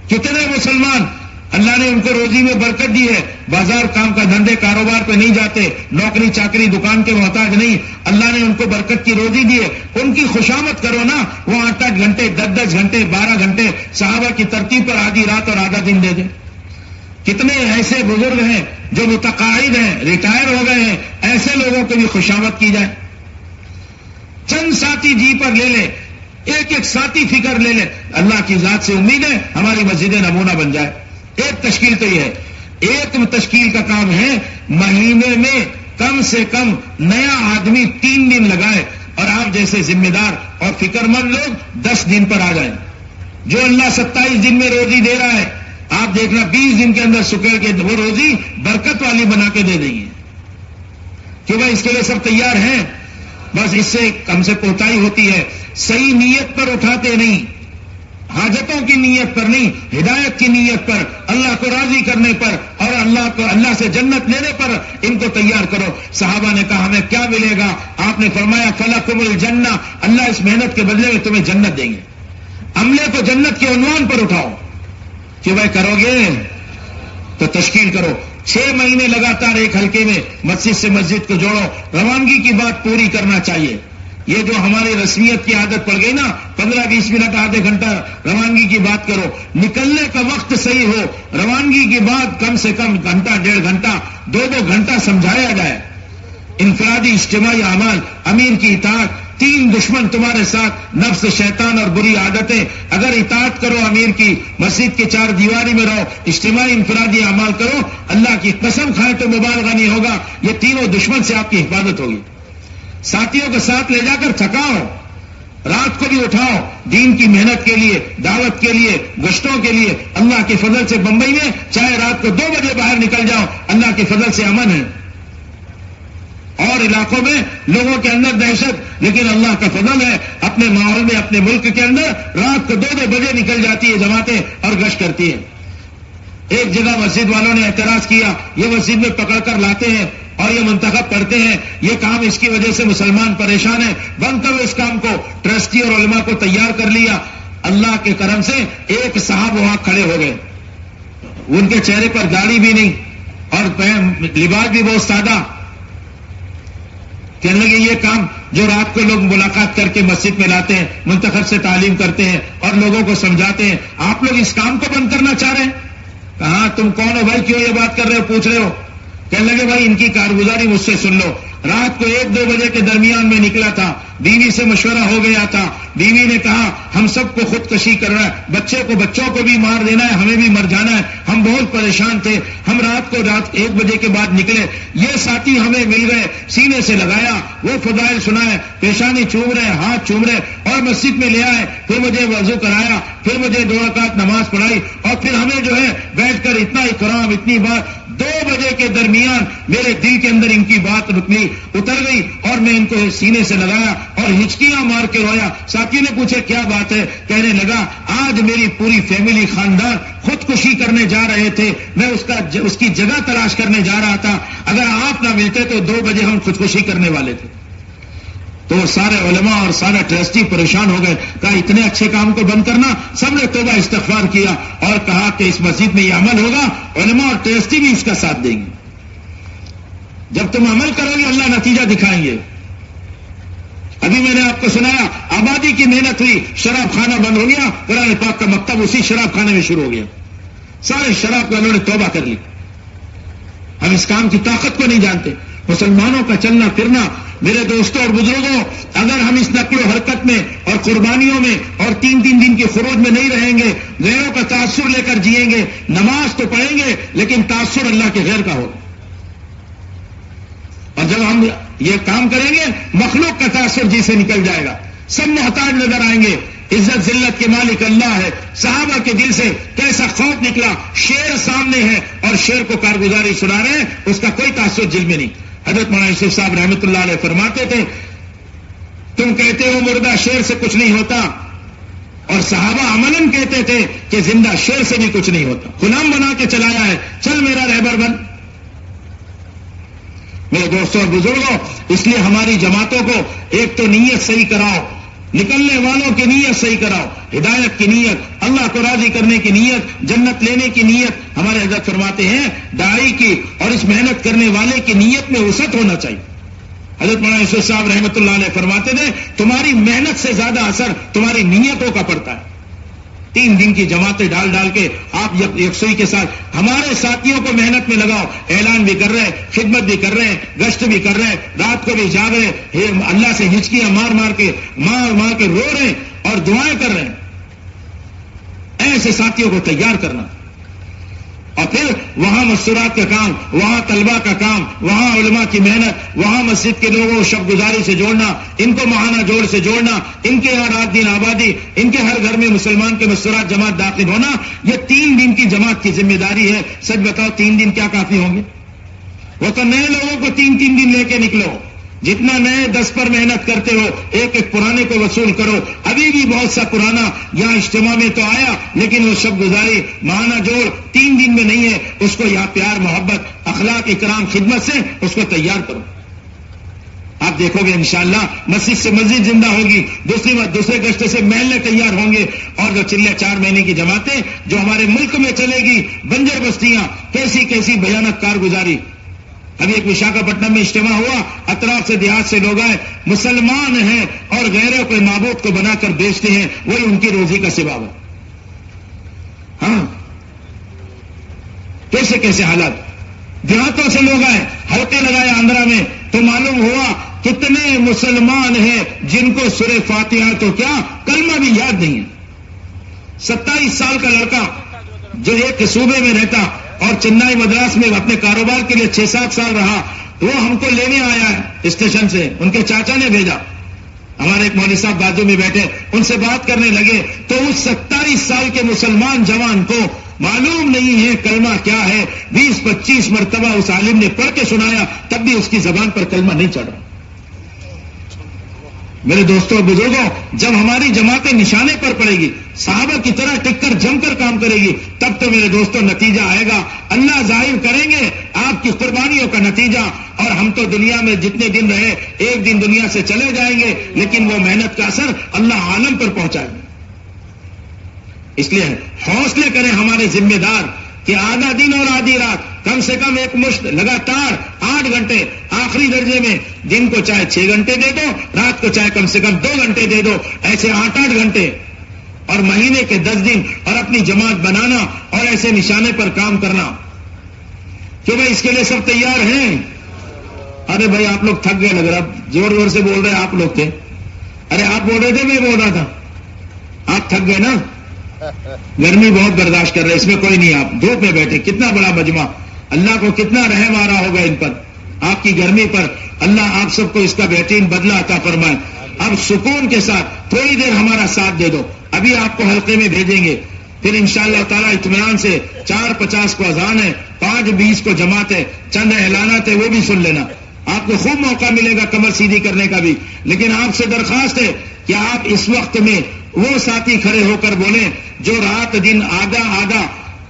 کتنے مسلمان اللہ نے ان کو روزی میں برکت دی ہے، بازار کام کا دھندے کاروبار پہ نہیں جاتے، نوکری چاکری دکان کے محتاج نہیں، اللہ نے ان کو برکت کی روزی دی ہے. ان کی خوشامد کرو نا، وہ 8-8 گھنٹے، 10-10 گھنٹے، 12 گھنٹے صحابہ کی ترتیب پر آدھی رات اور آدھا دن دے دیں. کتنے ایسے بزرگ ہیں جو متقاعد ہیں، ریٹائر ہو گئے ہیں، ایسے لوگوں کو بھی خوشامد کی جائے. چند ساتھی جی پر لے لیں، ایک ایک ساتھی فکر لے لیں. اللہ کی ذات سے امید ہے ہماری مسجد نمونہ بن جائے. ایک تشکیل تو یہ ہے، ایک تشکیل کا کام ہے مہینے میں کم سے کم نیا آدمی 3 دن لگائے، اور آپ جیسے ذمہ دار اور فکر مند لوگ 10 دن پر آ جائیں. جو اللہ 27 دن میں روزی دے رہا ہے، آپ دیکھنا 20 دن کے اندر سکڑ کے وہ روزی برکت والی بنا کے دے دیں گے. کہ بھائی اس کے لیے سب تیار ہیں، بس اس سے ہم سے کوتاہی ہوتی ہے. صحیح نیت پر اٹھاتے نہیں، حاجتوں کی نیت پر نہیں، ہدایت کی نیت پر، اللہ کو راضی کرنے پر اور اللہ سے جنت لینے پر ان کو تیار کرو. صحابہ نے کہا ہمیں کیا ملے گا؟ آپ نے فرمایا فلکم الجنہ، اللہ اس محنت کے بدلے میں تمہیں جنت دیں گے. عملے کو جنت کے عنوان پر اٹھاؤ کہ بھائی کرو گے تو تشکیل کرو. 6 مہینے لگاتار ایک حلقے میں مسجد سے مسجد کو جوڑو. روانگی کی بات پوری کرنا چاہیے. یہ جو ہماری رسمیت کی عادت پڑ گئی نا، 15-20 منٹ آدھے گھنٹہ روانگی کی بات کرو. نکلنے کا وقت صحیح ہو. روانگی کی بات کم سے کم گھنٹہ 1.5 گھنٹہ 2 گھنٹہ سمجھایا جائے. انفرادی اجتماعی اعمال، امیر کی اطاعت. 3 دشمن تمہارے ساتھ، نفس، شیطان اور بری عادتیں. اگر اطاعت کرو امیر کی، مسجد کی 4 دیواری میں رہو، اجتماعی انفرادی اعمال کرو، اللہ کی قسم کھائے تو مبالغہ نہیں ہوگا، یہ تینوں دشمن سے آپ کی حفاظت ہوگی. ساتھیوں کو ساتھ لے جا کر تھکاؤ، رات کو بھی اٹھاؤ، دین کی محنت کے لیے، دعوت کے لیے، گشتوں کے لیے. اللہ کے فضل سے بمبئی میں چاہے رات کو 2 بجے باہر نکل جاؤ، اللہ کے فضل سے امن ہے. اور علاقوں میں لوگوں کے اندر دہشت، لیکن اللہ کا فضل ہے، اپنے ماحول میں، اپنے ملک کے اندر رات کو 2 بجے نکل جاتی ہے جماعتیں اور گشت کرتی ہیں. ایک جگہ مسجد والوں نے اعتراض کیا، یہ مسجد میں پکڑ کر لاتے ہیں اور یہ منتخب کرتے ہیں، یہ کام اس کی وجہ سے مسلمان پریشان ہیں. بند کرو اس کام کو. ٹرسٹی اور علماء کو تیار کر لیا. اللہ کے کرم سے ایک صاحب وہاں کھڑے ہو گئے، ان کے چہرے پر داڑھی بھی نہیں اور لباس بھی بہت سادہ. کہنے لگے یہ کام جو رات کو لوگ ملاقات کر کے مسجد میں لاتے ہیں، منتخب سے تعلیم کرتے ہیں اور لوگوں کو سمجھاتے ہیں، آپ لوگ اس کام کو بند کرنا چاہ رہے ہیں؟ کہاں تم کون ہو بھائی، کیوں یہ بات کر رہے ہو، پوچھ رہے ہو؟ کہنے لگے بھائی ان کی کارگزاری مجھ سے سن لو. رات کو 1-2 بجے کے درمیان میں نکلا تھا، بیوی سے مشورہ ہو گیا تھا. بیوی نے کہا ہم سب کو خودکشی کرنا ہے، بچوں کو بھی مار دینا ہے، ہمیں بھی مر جانا ہے. ہم بہت پریشان تھے، ہم رات 1 بجے کے بعد نکلے. یہ ساتھی ہمیں مل گئے، سینے سے لگایا، وہ فضائل سنائے، پیشانی چوم رہے، ہاتھ چوم رہے اور مسجد میں لے آئے. پھر مجھے وضو کرایا، پھر مجھے 2 رکعت نماز پڑھائی اور پھر ہمیں جو ہے بیٹھ کر اتنا اکرام، اتنی بات. 2 بجے کے درمیان میرے دل کے اندر ان کی بات اتر گئی اور میں ان کو سینے سے لگایا اور ہچکیاں مار کے رویا. ساتھی نے پوچھے کیا بات ہے؟ کہنے لگا آج میری پوری فیملی، خاندان خودکشی کرنے جا رہے تھے، میں اس کی جگہ تلاش کرنے جا رہا تھا. اگر آپ نہ ملتے تو 2 بجے ہم خودکشی کرنے والے تھے. تو سارے علماء اور سارے ٹرسٹی پریشان ہو گئے. کہا اتنے اچھے کام کو بند کرنا. سب نے توبہ استغفار کیا اور کہا کہ اس مسجد میں یہ عمل ہوگا، علماء اور ٹرسٹی بھی اس کا ساتھ دیں گے. جب تم عمل کرو گے اللہ نتیجہ دکھائیں گے. ابھی میں نے آپ کو سنایا آبادی کی محنت ہوئی، شراب خانہ بند ہو گیا، قرآن پاک کا مکتب اسی شراب خانے میں شروع ہو گیا. سارے شراب والوں نے توبہ کر لی. ہم اس کام کی طاقت کو نہیں جانتے. مسلمانوں کا چلنا پھرنا، میرے دوستوں اور بزرگوں، اگر ہم اس نقل و حرکت میں اور قربانیوں میں اور 3 دن کے خروج میں نہیں رہیں گے، غیروں کا تاثر لے کر جئیں گے، نماز تو پڑھیں گے لیکن تاثر اللہ کے غیر کا ہوگا. اور جب ہم یہ کام کریں گے مخلوق کا تاثر جی سے نکل جائے گا. سب محتاج نظر آئیں گے. عزت ذلت کے مالک اللہ ہے. صحابہ کے دل سے کیسا خوف نکلا. شیر سامنے ہے اور شیر کو کارگزاری سنا رہے ہیں، اس کا کوئی تاثر دل میں نہیں. حضرت مولانا یوسف صاحب رحمۃ اللہ علیہ فرماتے تھے تم کہتے ہو مردہ شیر سے کچھ نہیں ہوتا، اور صحابہ عملاً کہتے تھے کہ زندہ شیر سے بھی کچھ نہیں ہوتا. غلام بنا کے چلایا ہے، چل میرا رہبر بن. میرے دوستوں اور بزرگوں، اس لیے ہماری جماعتوں کو ایک تو نیت صحیح کراؤ، نکلنے والوں کی نیت صحیح کراؤ، ہدایت کی نیت، اللہ کو راضی کرنے کی نیت، جنت لینے کی نیت. ہمارے حضرت فرماتے ہیں داعی کی اور اس محنت کرنے والے کی نیت میں وسعت ہونا چاہیے. حضرت مولانا یوسف صاحب رحمۃ اللہ علیہ فرماتے تھے تمہاری محنت سے زیادہ اثر تمہاری نیتوں کا پڑتا ہے. 3 دن کی جماعتیں ڈال کے آپ یکسوئی کے ساتھ ہمارے ساتھیوں کو محنت میں لگاؤ. اعلان بھی کر رہے ہیں، خدمت بھی کر رہے ہیں، گشت بھی کر رہے ہیں، رات کو بھی جا رہے ہیں، اللہ سے ہچکیاں مار کے رو رہے ہیں اور دعائیں کر رہے ہیں. ایسے ساتھیوں کو تیار کرنا. اور پھر وہاں مستورات کا کام، وہاں طلبہ کا کام، وہاں علماء کی محنت، وہاں مسجد کے لوگوں کو شب گزاری سے جوڑنا، ان کو ماہانہ جوڑ سے جوڑنا، ان کے یہاں رات دن آبادی، ان کے ہر گھر میں مسلمان کے مستورات جماعت داخل ہونا. یہ 3 دن کی جماعت کی ذمہ داری ہے. سچ بتاؤ 3 دن کیا کافی ہوں گے؟ وہ تو نئے لوگوں کو 3 دن لے کے نکلو. جتنا نئے 10 پر محنت کرتے ہو، ایک پرانے کو وصول کرو. ابھی بھی بہت سا پرانا یہاں اجتماع میں تو آیا لیکن وہ شب گزاری ماہانہ جوڑ 3 دن میں نہیں ہے. اس کو یہاں پیار محبت اخلاق اکرام خدمت سے اس کو تیار کرو. آپ دیکھو گے انشاءاللہ مسجد سے مسجد زندہ ہوگی، دوسرے گشتے سے محلے تیار ہوں گے، اور جو چلے 4 مہینے کی جماعتیں جو ہمارے ملک میں چلے گی، بنجر بستیاں، کیسی کیسی بھیانک کارگزاری. ابھی ایک وشاکھاپٹنم میں اجتماع ہوا، اطراف سے دیہات سے لوگ آئے، مسلمان ہیں اور غیروں کو معبود کو بنا کر بیچتے ہیں، وہی ان کی روزی کا سبب ہے. ہاں کیسے کیسے حالات. دیہاتوں سے لوگ آئے، حلقے لگائے آندھرا میں، تو معلوم ہوا کتنے مسلمان ہیں جن کو سورہ فاتحہ تو کیا کلمہ بھی یاد نہیں ہے. 27 سال کا لڑکا جو ایک صوبے میں رہتا اور چنئی مدراس میں اپنے کاروبار کے لیے 6-7 سال رہا، وہ ہم کو لینے آیا ہے اسٹیشن سے، ان کے چاچا نے بھیجا. ہمارے ایک مولوی صاحب بازو میں بیٹھے، ان سے بات کرنے لگے تو اس 27 سال کے مسلمان جوان کو معلوم نہیں ہے کلمہ کیا ہے. 20-25 مرتبہ اس عالم نے پڑھ کے سنایا، تب بھی اس کی زبان پر کلمہ نہیں چڑھ رہا. میرے دوستوں اور بزرگوں، جب ہماری جماعتیں نشانے پر پڑے گی، صحابہ کی طرح ٹک کر جم کر کام کرے گی، تب تو میرے دوستوں نتیجہ آئے گا. اللہ ظاہر کریں گے آپ کی قربانیوں کا نتیجہ. اور ہم تو دنیا میں جتنے دن رہے، ایک دن دنیا سے چلے جائیں گے، لیکن وہ محنت کا اثر اللہ عالم پر پہنچائے گا. اس لیے حوصلے کریں ہمارے ذمہ دار کہ آدھا دن اور آدھی رات، کم سے کم ایک مشت لگاتار 8 گھنٹے، آخری درجے میں دن کو چاہے 6 گھنٹے دے دو، رات کو چاہے کم سے کم 2 گھنٹے دے دو، ایسے 8-8 گھنٹے، اور مہینے کے 10 دن، اور اپنی جماعت بنانا اور ایسے نشانے پر کام کرنا. کیوں بھائی اس کے لیے سب تیار ہیں؟ ارے بھائی آپ لوگ تھک گئے لگ رہا، زور زور سے بول رہے آپ لوگ تھے. ارے آپ بول رہے تھے، میں بول رہا تھا. آپ تھک گئے نا، گرمی بہت برداشت کر رہے، اس میں کوئی نہیں. آپ دھوپ میں بیٹھے، کتنا بڑا مجمع، اللہ کو کتنا رحم آ رہا ہوگا ان پر، آپ کی گرمی پر. اللہ آپ سب کو اس کا بہترین بدلہ عطا فرمائے. اب سکون کے ساتھ تھوڑی دیر ہمارا ساتھ دے دو. ابھی آپ کو حلقے میں بھیجیں گے، پھر انشاءاللہ تعالی اطمینان سے 4:50 کو اذان ہے، 5:20 کو جماعت ہے، چند اعلانات ہے، وہ بھی سن لینا. آپ کو خوب موقع ملے گا کمر سیدھی کرنے کا بھی. لیکن آپ سے درخواست ہے کہ آپ اس وقت میں وہ ساتھی کھڑے ہو کر بولیں جو رات دن آدھا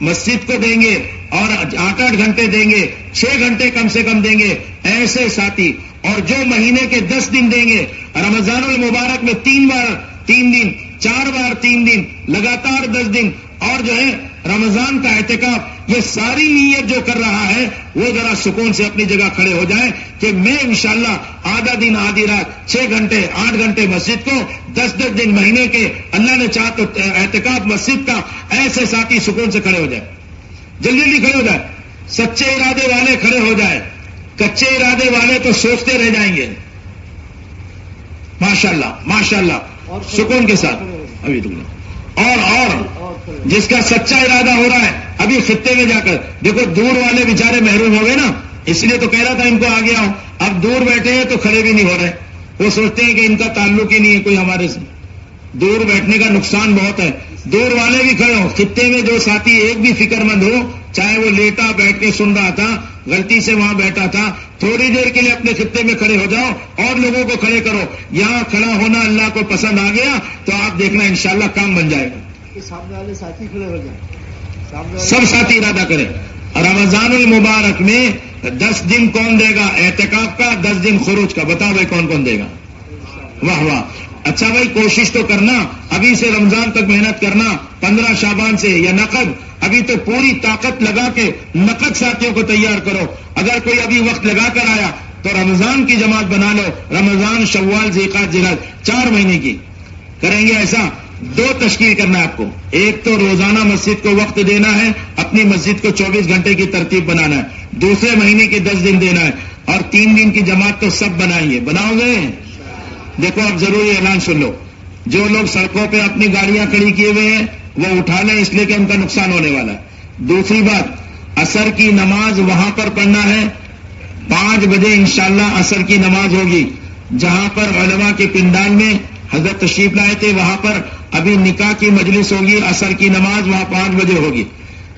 مسجد کو دیں گے اور 8-8 گھنٹے دیں گے، 6 گھنٹے کم سے کم دیں گے، ایسے ساتھی. اور جو مہینے کے 10 دن دیں گے، رمضان المبارک میں 3 بار 3 دن، 4 بار 3 دن، لگاتار 10 دن، اور جو ہے رمضان کا اعتکاف، یہ ساری نیت جو کر رہا ہے وہ ذرا سکون سے اپنی جگہ کھڑے ہو جائیں کہ میں انشاءاللہ آدھا دن آدھی رات 6 گھنٹے 8 گھنٹے مسجد کو، 10 دن مہینے کے، اللہ نے چاہ تو اعتکاف مسجد کا. ایسے ساتھی سکون سے کھڑے ہو جائے، جلدی جلدی کھڑے ہو جائے. سچے ارادے والے کھڑے ہو جائے، کچے ارادے والے تو سوچتے رہ جائیں گے. ماشاءاللہ ماشاءاللہ، سکون کے ساتھ. ابھی اور جس کا سچا ارادہ ہو رہا ہے، ابھی خطے میں جا کر دیکھو، دور والے بیچارے محروم ہو گئے نا، اس لیے تو کہہ رہا تھا ان کو آ گیا ہوں. اب دور بیٹھے ہیں تو کھڑے بھی نہیں ہو رہے، وہ سوچتے ہیں کہ ان کا تعلق ہی نہیں ہے کوئی ہمارے سے. دور بیٹھنے کا نقصان بہت ہے. دور والے بھی کھڑے ہو، خطے میں جو ساتھی ایک بھی فکر مند ہو، چاہے وہ لیٹا بیٹھ کے سن رہا تھا، غلطی سے وہاں بیٹھا تھا، تھوڑی دیر کے لیے اپنے خطے میں کھڑے ہو جاؤ اور لوگوں کو کھڑے کرو. یہاں کھڑا ہونا اللہ کو پسند آ گیا تو آپ دیکھنا انشاءاللہ کام بن جائے گا. سامنے والے ساتھی کھڑے ہو جائیں، سب ساتھی ارادہ کریں. رمضان المبارک میں 10 دن کون دے گا اعتکاف کا، 10 دن خروج کا؟ بتاؤ بھائی کون کون دے گا؟ واہ واہ. اچھا بھائی کوشش تو کرنا، ابھی سے رمضان تک محنت کرنا، 15 شعبان سے یا نقد، ابھی تو پوری طاقت لگا کے نقد ساتھیوں کو تیار کرو. اگر کوئی ابھی وقت لگا کر آیا تو رمضان کی جماعت بنا لو. رمضان، شوال، ذیقعد، ذیلحج، 4 مہینے کی کریں گے. ایسا 2 تشکیل کرنا ہے آپ کو. ایک تو روزانہ مسجد کو وقت دینا ہے، اپنی مسجد کو 24 گھنٹے کی ترتیب بنانا ہے. دوسرے مہینے کے 10 دن دینا ہے، اور 3 دن کی جماعت تو سب بنائیں گے. بناؤ گے؟ دیکھو اب ضروری اعلان سن لو. جو لوگ سڑکوں پہ اپنی گاڑیاں کھڑی کیے ہوئے ہیں وہ اٹھا لیں، اس لیے کہ ان کا نقصان ہونے والا ہے. دوسری بات، عصر کی نماز وہاں پر پڑھنا ہے. 5 بجے انشاءاللہ عصر کی نماز ہوگی. جہاں پر علماء کے پنڈال میں حضرت تشریف لائے تھے وہاں پر ابھی نکاح کی مجلس ہوگی. عصر کی نماز وہاں 5 بجے ہوگی.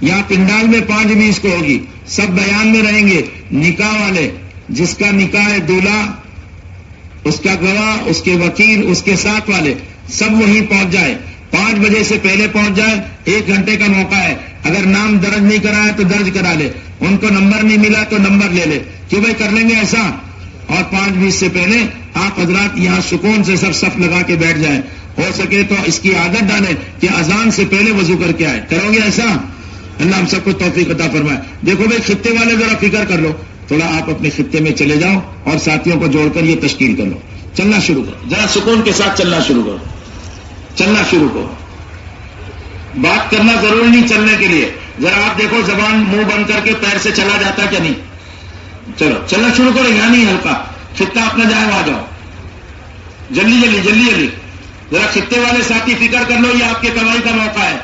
یہاں پنڈال میں 5:20 کو ہوگی. سب بیان میں رہیں گے. نکاح والے، جس کا نکاح ہے، دولہا، اس کا گواہ، اس کے وکیل، اس کے ساتھ والے، سب وہیں پہنچ جائے. 5 بجے سے پہلے پہنچ جائے. 1 گھنٹے کا موقع ہے. اگر نام درج نہیں کرایا تو درج کرا لے. ان کو نمبر نہیں ملا تو نمبر لے لے. کیوں بھائی کر لیں گے ایسا؟ اور 5:20 سے پہلے آپ حضرات یہاں سکون سے سب صف لگا کے بیٹھ جائیں. ہو سکے تو اس کی عادت ڈالیں کہ اذان سے پہلے وضو کر کے آئے. کرو گے ایسا؟ اللہ ہم سب کو توفیق عطا فرمائے. دیکھو بھائی خطے والے ذرا فکر کر لو، تھوڑا آپ اپنے خطے میں چلے جاؤ اور ساتھیوں کو جوڑ کر یہ تشکیل کر لو. چلنا شروع کرو، ذرا سکون کے ساتھ چلنا شروع کرو. چلنا شروع کرو. بات کرنا ضروری نہیں چلنے کے لیے. ذرا آپ دیکھو زبان منہ بند کر کے پیر سے چلا جاتا ہے کیا نہیں؟ چلو چلنا شروع کرو. یہاں نہیں ہلکا خطہ اپنا جائے وہاں جاؤ. جلدی جلدی جلدی جلدی. ذرا خطے والے ساتھی فکر کر لو، یہ آپ کے کمائی کا موقع ہے.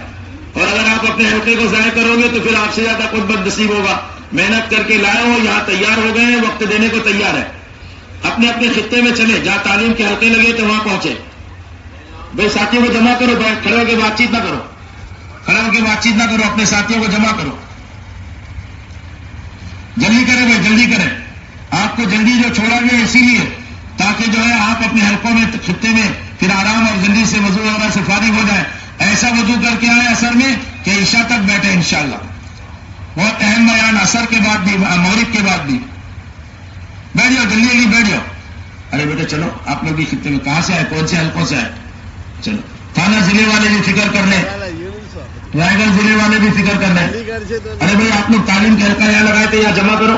اور اگر آپ اپنے حلقے کو ضائع کرو گے تو پھر آپ سے زیادہ خود بد نصیب ہوگا. محنت کر کے لائے ہو، یہاں تیار ہو گئے ہیں، وقت دینے کو تیار ہے. اپنے اپنے خطے میں چلے، جہاں تعلیم کے حلقے لگے تو وہاں پہنچے. بھائی ساتھیوں کو جمع کرو، کھڑے ہو کے بات چیت نہ کرو، کھڑے ہو کے بات چیت نہ کرو، اپنے ساتھیوں کو جمع کرو. جلدی کریں بھائی جلدی کریں. آپ کو جلدی جو چھوڑا گیا اسی لیے تاکہ جو ہے آپ اپنے حلقوں میں خطے میں پھر آرام اور جلدی سے وضو وغیرہ سے فارغ ہو جائیں. ایسا وضو کر کے آئے اثر میں کہ عشاء تک بیٹھے انشاءاللہ. بہت اہم بیان، اثر کے بعد بھی مغرب کے بعد بھی. بیٹھ جاؤ جلدی جلدی بیٹھ جاؤ. ارے بیٹے چلو آپ لوگ بھی خطے میں کہاں سے آئے، کون سے حلقوں سے آئے؟ چلو تھانہ ضلع والے بھی فکر کر لیں، رائے گڑھ ضلع والے بھی فکر کر لیں. ارے بھائی آپ لوگ تعلیم کے حلقہ یہاں لگائے تھے، یہاں جمع کرو.